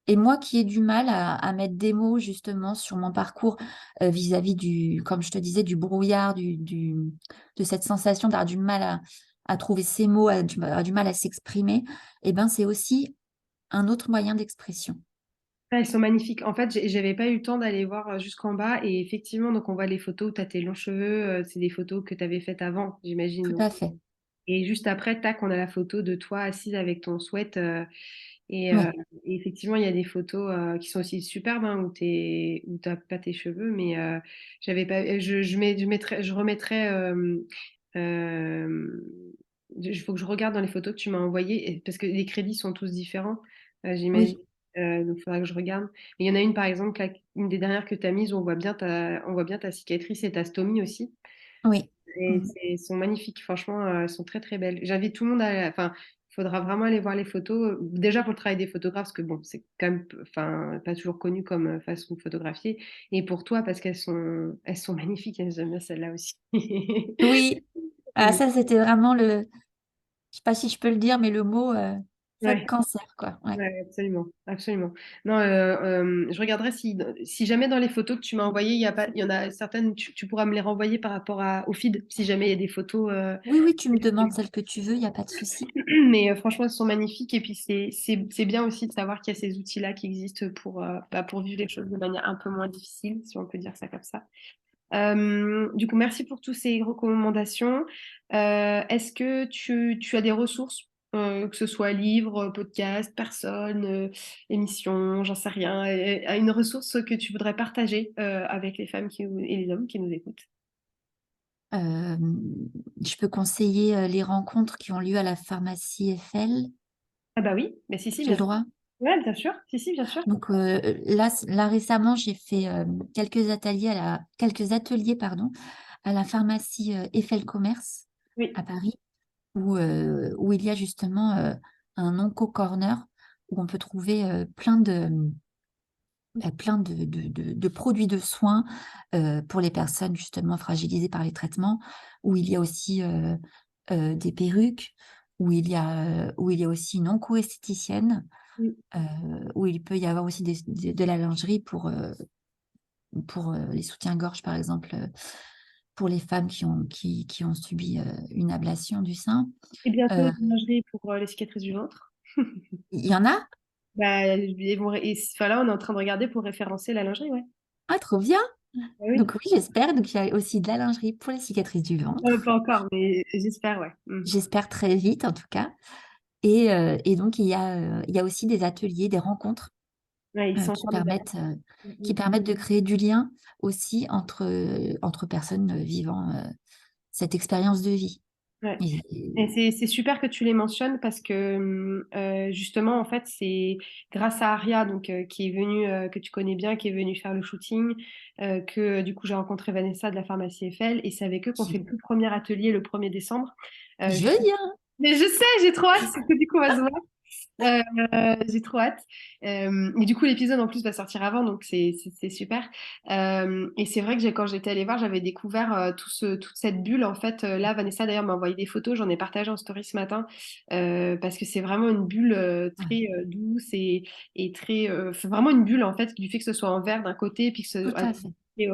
Et moi qui ai du mal à mettre des mots justement sur mon parcours vis-à-vis comme je te disais, du brouillard, de cette sensation d'avoir du mal à trouver ces mots, à du mal à s'exprimer, eh ben, c'est aussi un autre moyen d'expression. ah, ils sont magnifiques. En fait, j'avais pas eu le temps d'aller voir jusqu'en bas. Et effectivement, donc on voit les photos où tu as tes longs cheveux. C'est des photos que tu avais faites avant, j'imagine. Tout Donc. à fait. Et juste après, tac, on a la photo de toi assise avec ton sweat. Et, Oui, et effectivement, il y a des photos qui sont aussi superbes, hein, où t'as pas tes cheveux, mais j'avais pas, je remettrai. Il faut que je regarde dans les photos que tu m'as envoyées, parce que les crédits sont tous différents, j'imagine. oui, Donc, il faudra que je regarde. Mais il y en a une, par exemple, là, une des dernières que tu as mise, où on voit bien ta cicatrice et ta stomie aussi. oui. Et Mm. sont magnifiques, franchement, elles sont très très belles. J'invite tout le monde à. Enfin, il faudra vraiment aller voir les photos. Déjà pour le travail des photographes, parce que bon, c'est quand même enfin, pas toujours connu comme façon de photographier. Et pour toi, parce elles sont magnifiques, et j'aime bien celle-là aussi. Oui, ah, ça c'était vraiment je sais pas si je peux le dire, mais le mot fuck Ouais. cancer, quoi. Ouais. Ouais, absolument, absolument. Non, je regarderai si jamais dans les photos que tu m'as envoyées, il y en a certaines, tu pourras me les renvoyer par rapport au feed, si jamais il y a des photos. Oui, oui, tu me demandes celle que tu veux, il n'y a pas de souci. Mais franchement, elles sont magnifiques. Et puis, c'est bien aussi de savoir qu'il y a ces outils-là qui existent pour vivre les choses de manière un peu moins difficile, si on peut dire ça comme ça. Du coup, merci pour toutes ces recommandations. Est-ce que tu as des ressources, que ce soit livres, podcasts, personnes, émissions, j'en sais rien, une ressource que tu voudrais partager avec les femmes et les hommes qui nous écoutent? Euh, je peux conseiller les rencontres qui ont lieu à la pharmacie Eiffel. Ah bah oui, mais si, si, J'ai bien le sûr. droit. Ouais, bien sûr. Si, si, bien sûr. Donc là récemment, j'ai fait quelques ateliers pardon, à la pharmacie Eiffel Commerce Oui. à Paris, où il y a justement un onco-corner où on peut trouver plein de produits de soins pour les personnes justement fragilisées par les traitements, où il y a aussi des perruques, où il y a aussi une onco-esthéticienne, Oui. euh, où il peut y avoir aussi de la lingerie pour les soutiens-gorge, par exemple, pour les femmes qui ont subi une ablation du sein. Et bientôt, Euh, une lingerie pour les cicatrices du ventre. Il y en a? Bah, enfin, là, on est en train de regarder pour référencer la lingerie, ouais. Ah, trop bien! Ah oui. Donc oui, j'espère. Donc il y a aussi de la lingerie pour les cicatrices du ventre. Pas encore, mais j'espère, ouais. Mm. J'espère très vite, en tout cas. Et donc, il y a aussi des ateliers, des rencontres Ouais, ils euh, sont qui formidables. permettent, euh, Mm, qui mm. permettent de créer du lien aussi entre personnes vivant cette expérience de vie. Ouais. Et Et c'est super que tu les mentionnes parce que justement, en fait, c'est grâce à Aria, donc, qui est venue, que tu connais bien, qui est venue faire le shooting, que du coup, j'ai rencontré Vanessa de la pharmacie Eiffel et c'est avec eux qu'on fait le qui- tout premier atelier le 1er décembre. Euh, je je- viens. Mais je sais, j'ai trop hâte, parce que du coup, on va se voir. J'ai trop hâte. Et du coup, l'épisode en plus va sortir avant, donc c'est super. Et c'est vrai que quand j'étais allée voir, j'avais découvert toute cette bulle. En fait, là, Vanessa d'ailleurs m'a envoyé des photos, j'en ai partagé en story ce matin, parce que c'est vraiment une bulle très douce et très. C'est vraiment une bulle en fait, du fait que ce soit en verre d'un côté, puis que Tout à fait.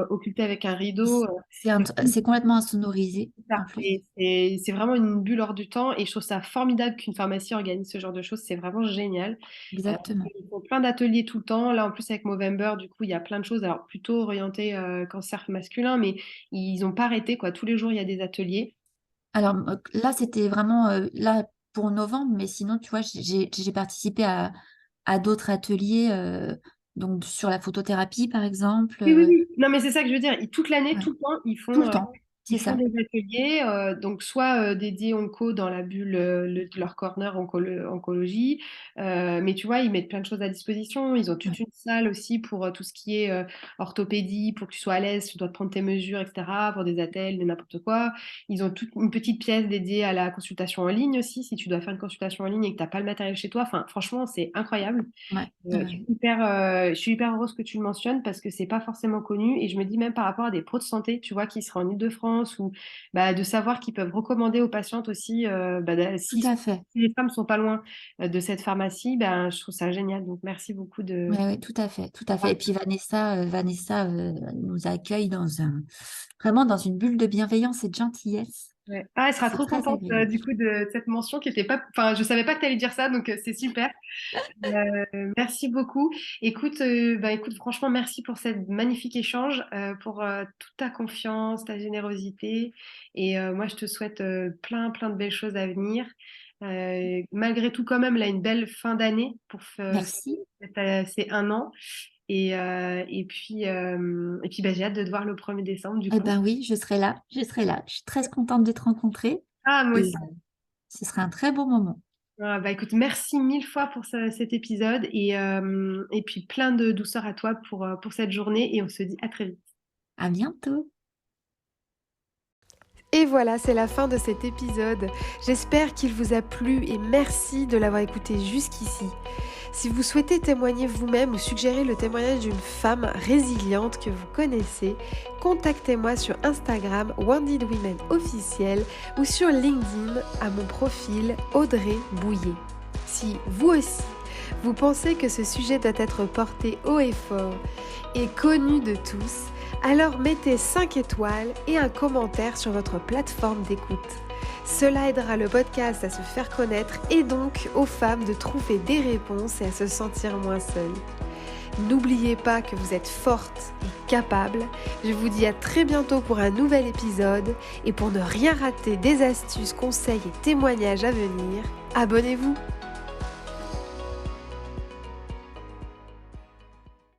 occulté avec un rideau. C'est complètement insonorisé, Ça. en plus. Et c'est vraiment une bulle hors du temps et je trouve ça formidable qu'une pharmacie organise ce genre de choses. C'est vraiment génial. Exactement. Ils font plein d'ateliers tout le temps. Là, en plus, avec Movember, du coup, il y a plein de choses. Alors, plutôt orientées cancer masculin, mais ils n'ont pas arrêté, quoi. Tous les jours, il y a des ateliers. Alors là, c'était vraiment là pour novembre, mais sinon, tu vois, j'ai participé à d'autres ateliers, donc sur la photothérapie, par exemple. Oui, oui, oui. Non, mais c'est ça que je veux dire. Toute l'année, Ouais, tout le temps, tout le temps, c'est ils font ça. des ateliers, donc soit dédiés onco dans la bulle, leur corner oncologie, mais tu vois, ils mettent plein de choses à disposition. Ils ont Ouais, toute une salle aussi pour tout ce qui est orthopédie, pour que tu sois à l'aise, tu dois te prendre tes mesures, etc., pour des attelles, de n'importe quoi. Ils ont toute une petite pièce dédiée à la consultation en ligne aussi, si tu dois faire une consultation en ligne et que tu n'as pas le matériel chez toi. Enfin, franchement, c'est incroyable. ouais, ouais. Je suis hyper heureuse que tu le mentionnes parce que c'est pas forcément connu et je me dis même par rapport à des pros de santé, tu vois, qui seraient en Île-de-France ou bah, de savoir qu'ils peuvent recommander aux patientes aussi, Tout à fait. si les femmes sont pas loin de cette pharmacie, ben, je trouve ça génial. Donc merci beaucoup Oui, de... oui, tout à fait, tout à fait. Et puis Vanessa nous accueille vraiment dans une bulle de bienveillance et de gentillesse. Ouais. Ah, elle sera C'est trop très contente agréable. du coup de cette mention qui était pas... Enfin, je savais pas que tu allais dire ça, donc c'est super. Merci beaucoup. Écoute, franchement, merci pour cet magnifique échange, pour toute ta confiance, ta générosité. Et moi, je te souhaite plein, plein de belles choses à venir. Malgré tout, quand même, là, une belle fin d'année pour Merci. ces 1 an. Et puis, bah, j'ai hâte de te voir le 1er décembre, du Eh coup. ben oui, je serai là, je serai là. Je suis très contente de te rencontrer Ah, moi et aussi. ce sera un très beau moment. Ah, bah, écoute, merci mille fois pour cet épisode et puis plein de douceur à toi pour cette journée et on se dit à très vite. À bientôt. Et voilà, c'est la fin de cet épisode. J'espère qu'il vous a plu et merci de l'avoir écouté jusqu'ici. Si vous souhaitez témoigner vous-même ou suggérer le témoignage d'une femme résiliente que vous connaissez, contactez-moi sur Instagram Wounded Women officiel ou sur LinkedIn à mon profil Audrey Bouillet. Si vous aussi, vous pensez que ce sujet doit être porté haut et fort et connu de tous, alors mettez 5 étoiles et un commentaire sur votre plateforme d'écoute. Cela aidera le podcast à se faire connaître et donc aux femmes de trouver des réponses et à se sentir moins seules. N'oubliez pas que vous êtes forte et capable. Je vous dis à très bientôt pour un nouvel épisode et pour ne rien rater des astuces, conseils et témoignages à venir, abonnez-vous.